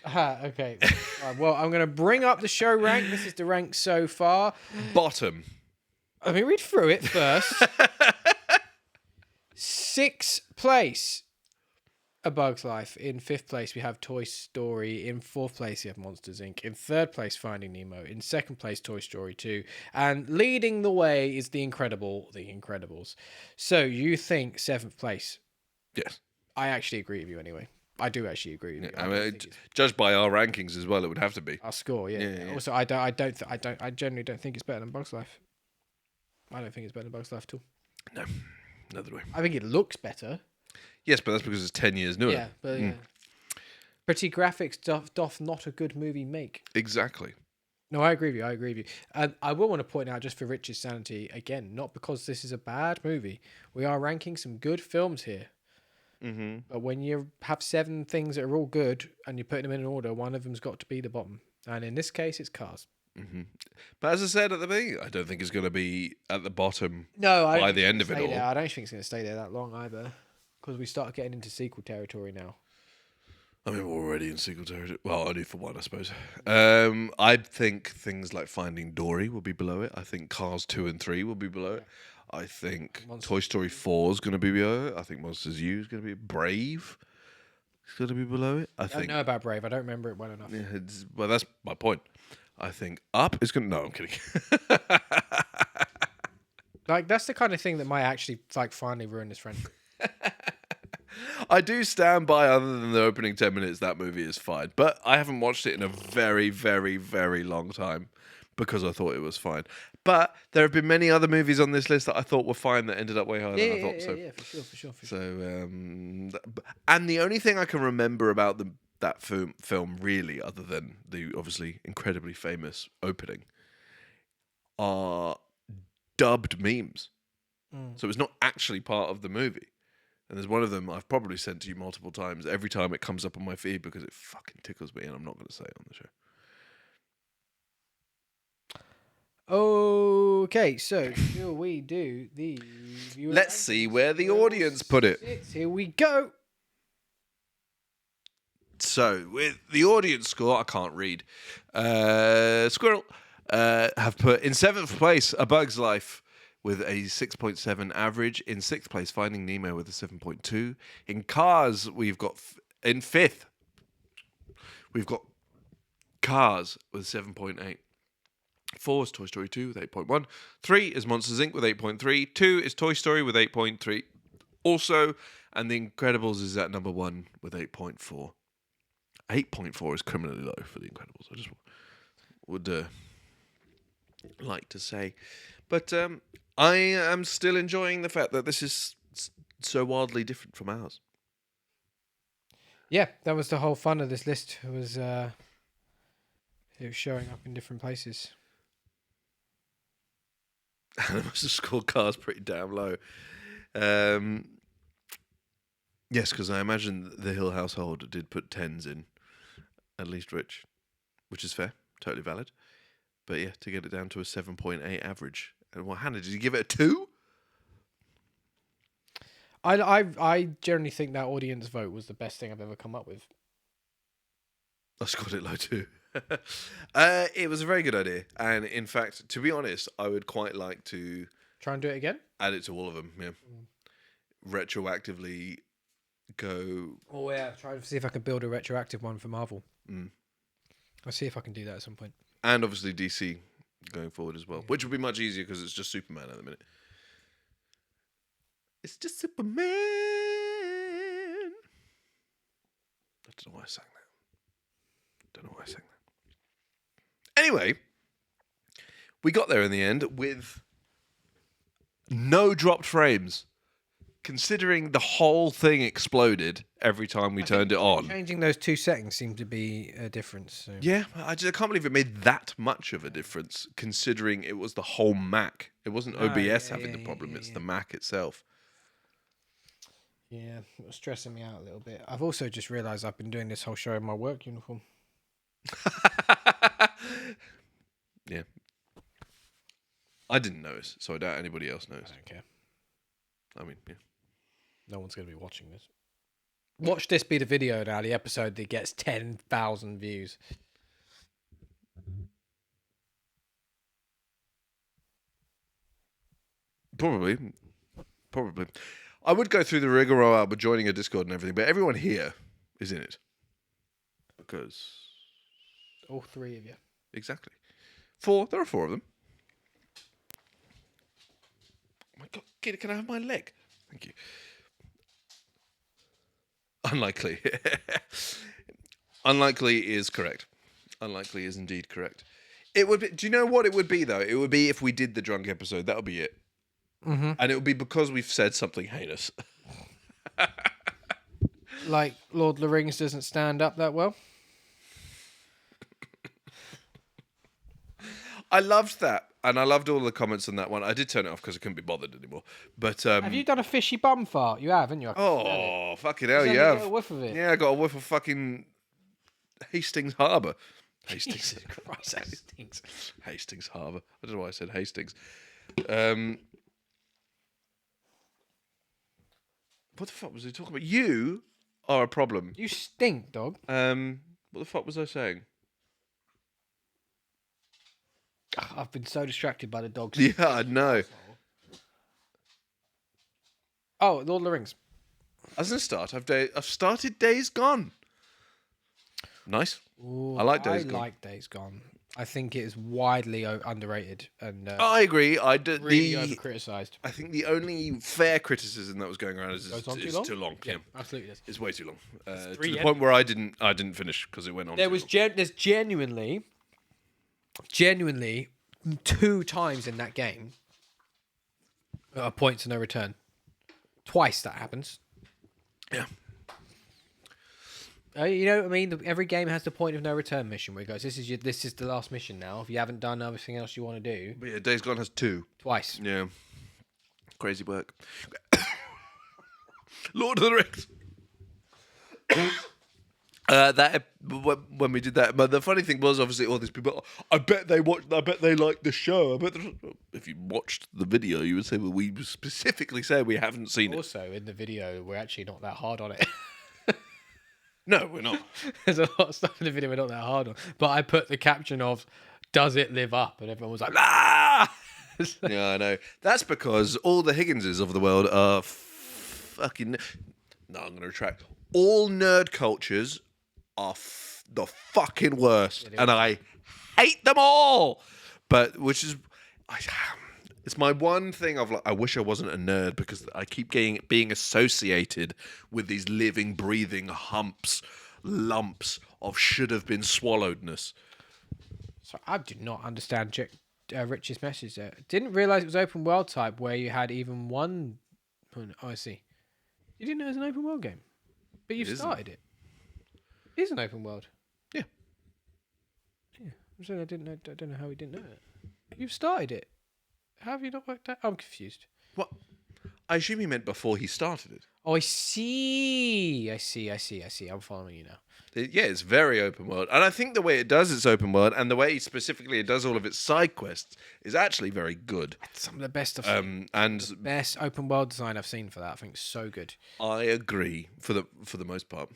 Aha, okay. Right, well, I'm going to bring up the show rank. This is the rank so far. Bottom. Let me read through it first. 6th place, A Bug's Life. In 5th place, we have Toy Story. In 4th place, we have Monsters, Inc. In 3rd place, Finding Nemo. In 2nd place, Toy Story 2. And leading the way is The Incredibles. So you think 7th place? Yes. I actually agree with you anyway. I do actually agree with you. I mean, judged by our rankings as well, it would have to be. Our score, yeah. Yeah. Also, I generally don't think it's better than Bug's Life. I don't think it's better than Bug's Life at all. No, neither do I. I think it looks better. Yes, but that's because it's 10 years newer. Yeah, but yeah. Pretty graphics doth not a good movie make. Exactly. No, I agree with you. And I will want to point out, just for Rich's sanity, again, not because this is a bad movie. We are ranking some good films here. Mm-hmm. But when you have 7 things that are all good and you're putting them in an order, one of them's got to be the bottom. And in this case, it's Cars. Mm-hmm. But as I said at the beginning, I don't think it's going to be at the bottom No, by the end of it all. I don't think it's going to stay there that long either. Because we start getting into sequel territory now. I mean, we're already in sequel territory. Well, only for one, I suppose. I think things like Finding Dory will be below it. I think Cars 2 and 3 will be below it. I think Toy Story 4 is going to be below it. I think Monsters U is going to be Brave. It's going to be below it. I don't know about Brave. I don't remember it well enough. Yeah, well, that's my point. I think Up is going to... No, I'm kidding. Like, that's the kind of thing that might actually, like, finally ruin this friendship. I do stand by, other than the opening 10 minutes, that movie is fine. But I haven't watched it in a very, very, very long time because I thought it was fine. But there have been many other movies on this list that I thought were fine that ended up way higher than I thought. Yeah, for sure. So, and the only thing I can remember about that film, really, other than the obviously incredibly famous opening, are dubbed memes. So it's not actually part of the movie. And there's one of them I've probably sent to you multiple times every time it comes up on my feed because it fucking tickles me, and I'm not going to say it on the show. Okay, so shall we do the viewer Let's see rankings? where the audience put it. Here we go. So, with the audience score, I can't read. Squirrel have put in 7th place A Bug's Life with a 6.7 average. In 6th place, Finding Nemo with a 7.2. In Cars, we've got in 5th, we've got Cars with 7.8. 4 is Toy Story 2 with 8.1. 3 is Monsters, Inc. with 8.3. 2 is Toy Story with 8.3. Also, and The Incredibles is at number 1 with 8.4. 8.4 is criminally low for The Incredibles. I just would like to say. But I am still enjoying the fact that this is so wildly different from ours. Yeah, that was the whole fun of this list. It was showing up in different places. And I must have scored Cars pretty damn low. Yes, because I imagine the Hill household did put 10s in, at least Rich, which is fair, totally valid. But yeah, to get it down to a 7.8 average. And what, Hannah, did you give it a 2? I generally think that audience vote was the best thing I've ever come up with. I scored it low too. It was a very good idea. And in fact, to be honest, I would quite like to Try and do it again? add it to all of them. Yeah. Retroactively go. Oh, yeah. Try to see if I can build a retroactive one for Marvel. Mm. I'll see if I can do that at some point. And obviously DC going forward as well, which would be much easier because it's just Superman at the minute. It's just Superman. I don't know why I sang that. Anyway, we got there in the end with no dropped frames. considering the whole thing exploded every time we turned it on. Changing those 2 settings seemed to be a difference. So. Yeah, I can't believe it made that much of a difference, considering it was the whole Mac. It wasn't OBS having the problem; it's the Mac itself. Yeah, it was stressing me out a little bit. I've also just realised I've been doing this whole show in my work uniform. Yeah. I didn't notice, so I doubt anybody else knows. I don't care. I mean, yeah. No one's going to be watching this. Watch this be the video now, the episode that gets 10,000 views. Probably. I would go through the rigmarole with joining a Discord and everything, but everyone here is in it. Because... All 3 of you. Exactly. 4. There are 4 of them. Oh my God, kid, can I have my leg? Thank you. Unlikely. Unlikely is correct. Unlikely is indeed correct. It would be, do you know what it would be, though? It would be if we did the drunk episode. That would be it. Mm-hmm. And it would be because we've said something heinous. Like Lord of the Rings doesn't stand up that well? I loved that. And I loved all the comments on that one. I did turn it off because I couldn't be bothered anymore. But have you done a fishy bum fart? You have, haven't you? Oh, fucking hell, You you only have. got a whiff of it. Yeah, I got a whiff of fucking Hastings Harbour. Jesus Christ, Hastings. Hastings Harbour. I don't know why I said Hastings. What the fuck was he talking about? You are a problem. You stink, dog. What the fuck was I saying? I've been so distracted by the dogs. Yeah, I know. Oh, Lord of the Rings. As a start, I've started Days Gone. Nice. Ooh, I like Days Gone. I like Days Gone. I think it is widely underrated and I agree. really over-criticised. I think the only fair criticism that was going around is Goes on it's too long? too long. Yeah, Absolutely. Yes. it's way too long. To 3 the point where I didn't finish because it went on. There too was long. there's genuinely 2 times in that game a point to no return. Twice that happens. Yeah. You know what I mean? Every game has the point of no return mission where it goes, this is the last mission now. If you haven't done everything else you want to do, But yeah, Days Gone has 2. twice. Yeah. Crazy work. Lord of the Rings. When we did that, but the funny thing was, obviously, all these people. I bet they liked the show. If you watched the video, you would say, well, we specifically say we haven't seen it. Also, in the video, we're actually not that hard on it. No, we're not. There's a lot of stuff in the video we're not that hard on. But I put the caption of, does it live up? And everyone was like, ah! Yeah, I know. That's because all the Higginses of the world are fucking. No, I'm going to retract. All nerd cultures are the fucking worst, and I hate them all. But which is, it's my one thing of like, I wish I wasn't a nerd because I keep being associated with these living, breathing lumps of should have been swallowedness. So I did not understand Rich's message there. Didn't realise it was open world type where you had even one. Oh, I see. You didn't know it was an open world game, but you've started it. It is an open world. Yeah. Yeah. I'm saying I don't know how we didn't know it. You've started it. How have you not worked out? I'm confused. What? I assume he meant before he started it. Oh, I see. I'm following you now. Yeah, it's very open world. And I think the way it does its open world and the way specifically it does all of its side quests is actually very good. It's some of the best I've seen. And Best open world design I've seen for that. I think it's so good. I agree for the most part.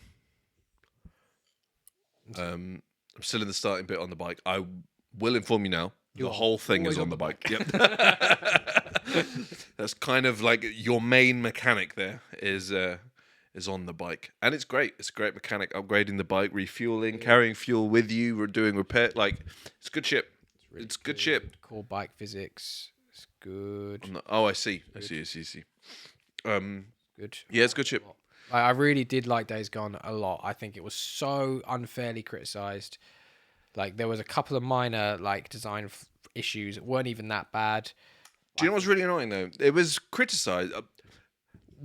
I'm still in the starting bit on the bike. I will inform you now. The whole thing is on the bike. Yep. That's kind of like your main mechanic there is on the bike. And it's great. It's a great mechanic. Upgrading the bike, refueling, carrying fuel with you, doing repair. Like, it's good shit. It's good shit. Cool bike physics. It's good. I see. I see. Good. Yeah, it's good shit. I really did like Days Gone a lot. I think it was so unfairly criticised. Like, there was a couple of minor, like, design issues that weren't even that bad. Do you know what's really annoying, though? It was criticised.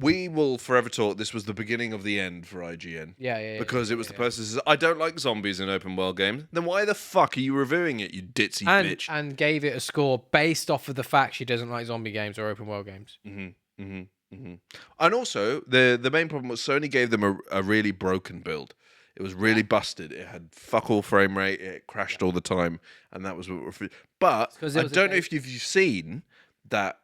we will forever talk. This was the beginning of the end for IGN. Yeah. Because it was the person who says, I don't like zombies in open world games. Then why the fuck are you reviewing it, you ditzy bitch? And gave it a score based off of the fact she doesn't like zombie games or open world games. And also, the main problem was Sony gave them a really broken build. It was really busted. It had fuck all frame rate. It crashed all the time, and that was what. But I don't know if you've seen that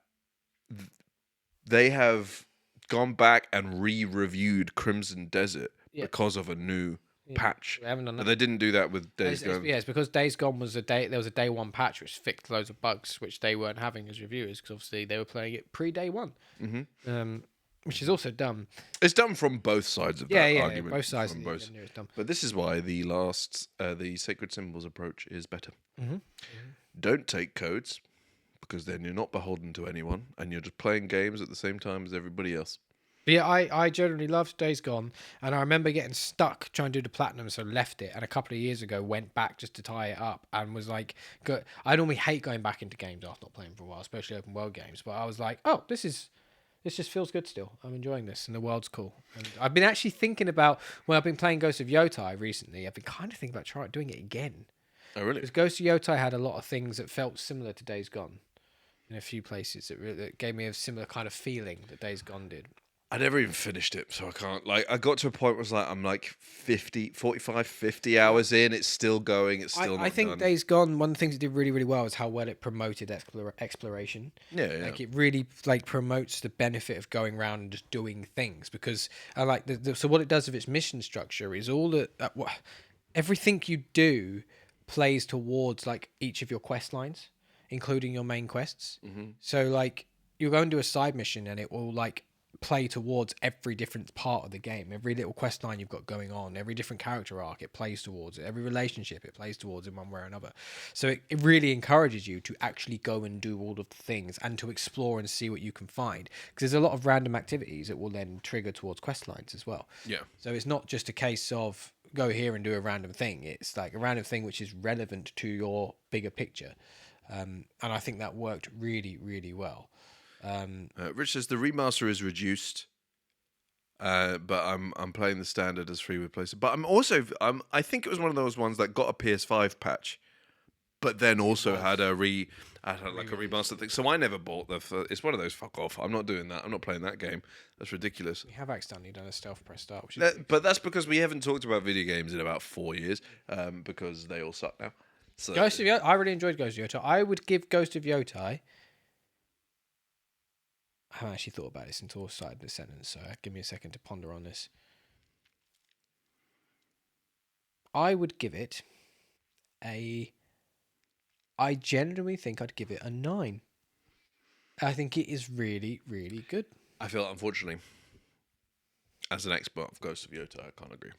they have gone back and re-reviewed Crimson Desert because of a new patch. They haven't done that. But they didn't do that with Days Gone. It's because Days Gone was there was a day one patch which fixed loads of bugs which they weren't having as reviewers because obviously they were playing it pre-day one. Which is also dumb. It's dumb from both sides of that argument. Yeah, both sides. From both. It's dumb. But this is why the Sacred Symbols approach is better. Don't take codes, because then you're not beholden to anyone, and you're just playing games at the same time as everybody else. But yeah, I generally loved Days Gone, and I remember getting stuck trying to do the platinum, so left it, and a couple of years ago went back just to tie it up, and was like, good. I normally hate going back into games after not playing for a while, especially open world games, but I was like, oh, this just feels good still. I'm enjoying this, and the world's cool. And I've been actually thinking about, when I've been playing Ghost of Yotai recently, I've been kind of thinking about doing it again. Oh, really? Because Ghost of Yotai had a lot of things that felt similar to Days Gone in a few places. That gave me a similar kind of feeling that Days Gone did. I never even finished it, so I can't. Like, I got to a point where it's like, I'm like 50 hours in, it's still going, it's still not I think done. Days Gone, one of the things it did really, really well is how well it promoted exploration. Yeah. Like, it really, like, promotes the benefit of going around and just doing things, because I like so what it does with its mission structure is everything you do plays towards, like, each of your quest lines, including your main quests. So, like, you'll go and do a side mission and it will, like, play towards every different part of the game, every little quest line you've got going on, every different character arc it plays towards it, every relationship it plays towards in one way or another. So it really encourages you to actually go and do all of the things and to explore and see what you can find, because there's a lot of random activities that will then trigger towards quest lines as well. Yeah. So it's not just a case of go here and do a random thing. It's like a random thing which is relevant to your bigger picture. And I think that worked really, really well. Rich says the remaster is reduced, but I'm playing the standard as free with PlayStation. But I think it was one of those ones that got a PS5 patch, but then also had a remaster thing. So I never bought it's one of those fuck off. I'm not doing that. I'm not playing that game. That's ridiculous. We have accidentally done a stealth press start, which is but that's because we haven't talked about video games in about 4 years, because they all suck now. So, Ghost of Yotai. I really enjoyed Ghost of Yotai. I would give Ghost of Yotai. I haven't actually thought about this until I started the sentence, so give me a second to ponder on this. I would give it I genuinely think I'd give it a 9. I think it is really, really good. I feel, unfortunately, as an expert of Ghost of Yotai, I can't agree.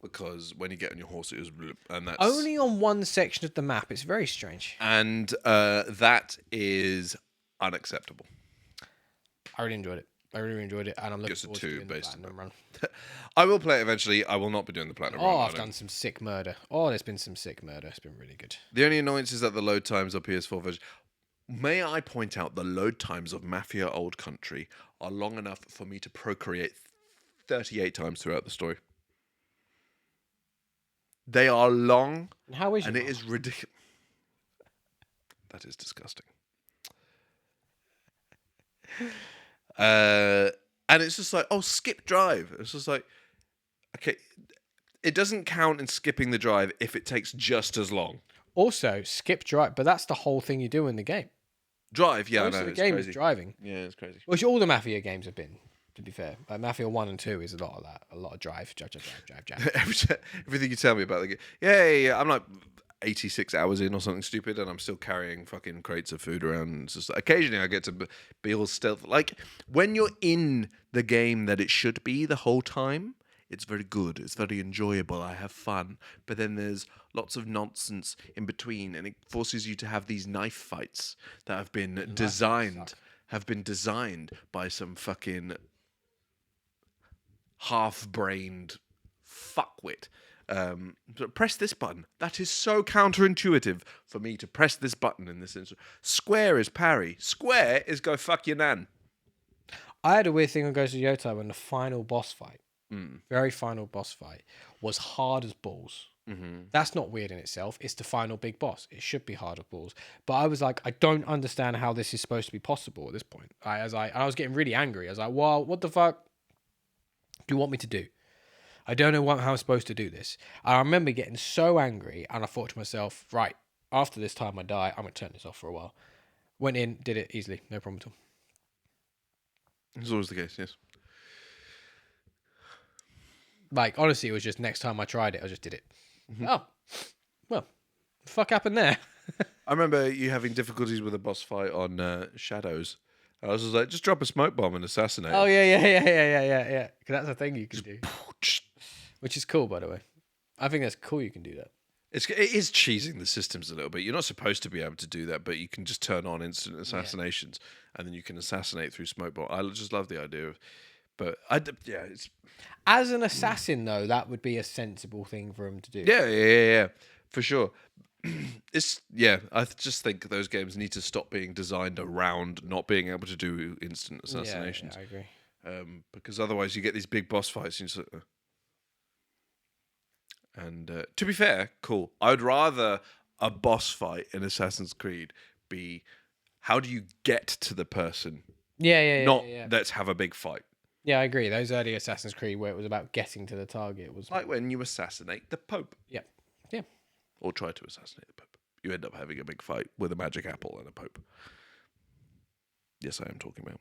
Because when you get on your horse, it was... And that's only on one section of the map. It's very strange. And that is unacceptable. I really enjoyed it. And I'm looking forward to doing the based platinum run. I will play it eventually. I will not be doing the platinum run. I've done some sick murder. There's been some sick murder. It's been really good. The only annoyance is that the load times of PS4 version... May I point out the load times of Mafia Old Country are long enough for me to procreate 38 times throughout the story. They are long. And how is it? And it is ridiculous. That is disgusting. And it's just like, skip drive. It's just like, okay, it doesn't count in skipping the drive if it takes just as long. Also, skip drive, but that's the whole thing you do in the game. Drive, yeah, Most of the game is driving. Yeah, it's crazy. Which all the Mafia games have been, to be fair. Like Mafia 1 and 2 is a lot of that. A lot of drive. Everything you tell me about the game. Yeah. I'm like 86 hours in or something stupid, and I'm still carrying fucking crates of food around. It's just, occasionally I get to be all stealth. Like, when you're in the game that it should be the whole time, it's very good. It's very enjoyable. I have fun. But then there's lots of nonsense in between, and it forces you to have these knife fights that have been designed by some fucking half-brained fuckwit. Press this button. That is so counterintuitive for me to press this button in this instance. Square is parry. Square is go fuck your nan. I had a weird thing on Ghost of Yotai when the final boss fight, Mm. very final boss fight, was hard as balls. Mm-hmm. That's not weird in itself. It's the final big boss. It should be hard as balls. But I was like, I don't understand how this is supposed to be possible at this point. I was getting really angry. I was like, well, what the fuck do you want me to do? I don't know how I'm supposed to do this. I remember getting so angry, and I thought to myself, right, after this time I die, I'm going to turn this off for a while. Went in, did it easily, no problem at all. It's always the case, yes. Like, honestly, it was just next time I tried it, I just did it. Oh, well, the fuck happened there? I remember you having difficulties with a boss fight on Shadows. I was just like, just drop a smoke bomb and assassinate. Oh, yeah. Because that's a thing you can do. Just Which is cool, by the way. I think that's cool you can do that. it is cheesing the systems a little bit. You're not supposed to be able to do that, but you can just turn on instant assassinations, and then you can assassinate through smoke bomb. I just love the idea of, but it's As an assassin, though, that would be a sensible thing for him to do. yeah, for sure. I just think those games need to stop being designed around not being able to do instant assassinations. Yeah, I agree. Because otherwise you get these big boss fights. And to be fair, cool. I'd rather a boss fight in Assassin's Creed be how do you get to the person, not let's have a big fight. Yeah, I agree. Those early Assassin's Creed where it was about getting to the target was Like when you assassinate the Pope. yeah. Or try to assassinate the Pope. You end up having a big fight with a magic apple and a Pope. Yes, I am talking about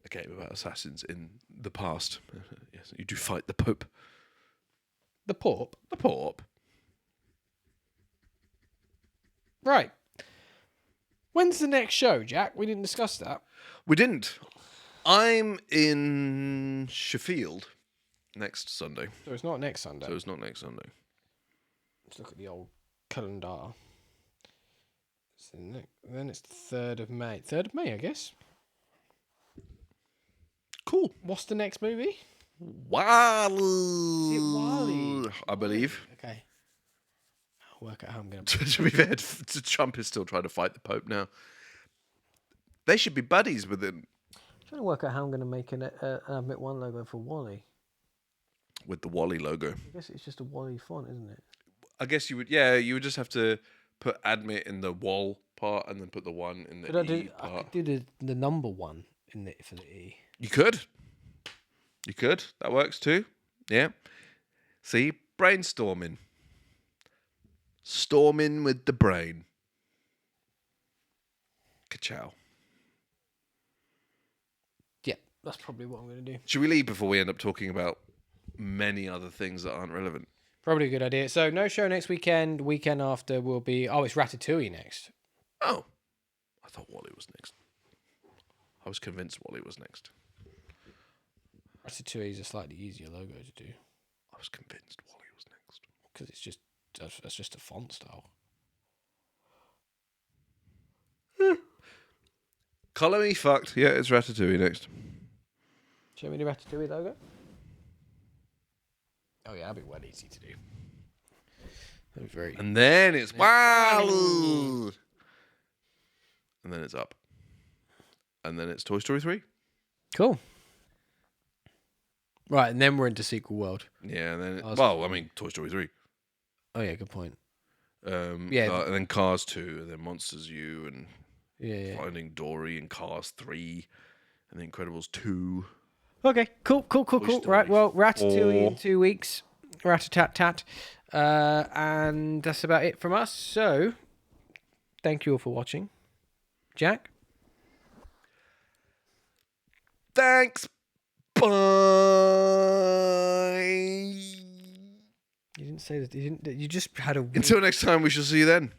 a game about assassins in the past. Yes, you do fight the Pope. The Pope. The Pope. Right. When's the next show, Jack? We didn't discuss that. We didn't. I'm in Sheffield next Sunday. So it's not next Sunday. So it's not next Sunday. Let's look at the old calendar. So then it's the 3rd of May. 3rd of May, I guess. Cool. What's the next movie? Wally. Is it Wally? I believe. Okay. I'll work out how I'm going to... To be fair, Trump is still trying to fight the Pope now. They should be buddies with him. I'm trying to work out how I'm going to make an Admit One logo for Wally. With the Wally logo. I guess it's just a Wally font, isn't it? I guess you would just have to put admit in the wall part and then put the one in the E I part. could do the number one for the E. You could. That works too. Yeah. See, brainstorming. Storming with the brain. Ka-chow. Yeah, that's probably what I'm going to do. Should we leave before we end up talking about many other things that aren't relevant? Probably a good idea. So no show next weekend. Weekend after will be... Oh, it's Ratatouille next. Oh. I thought Wally was next. I was convinced Wally was next. Ratatouille is a slightly easier logo to do. I was convinced Wally was next. Because that's just a font style. Colour me fucked. Yeah, it's Ratatouille next. Show me the Ratatouille logo. Oh yeah, that'd be well easy to do. That'd be very... And then it's wow. And then it's up. And then it's Toy Story 3. Cool. Right, and then we're into sequel world. Yeah, and then Cars- I mean Toy Story 3. Oh yeah, good point. Yeah, and then Cars 2, and then Monsters U, and Yeah. Finding Dory, and Cars 3, and then Incredibles 2. Okay, cool. Story Right, well, Ratatouille 4. in 2 weeks. Rat-a-tat-tat. And that's about it from us. So, thank you all for watching. Jack? Thanks. Bye. You didn't say that. You just had a... Until next time, we shall see you then.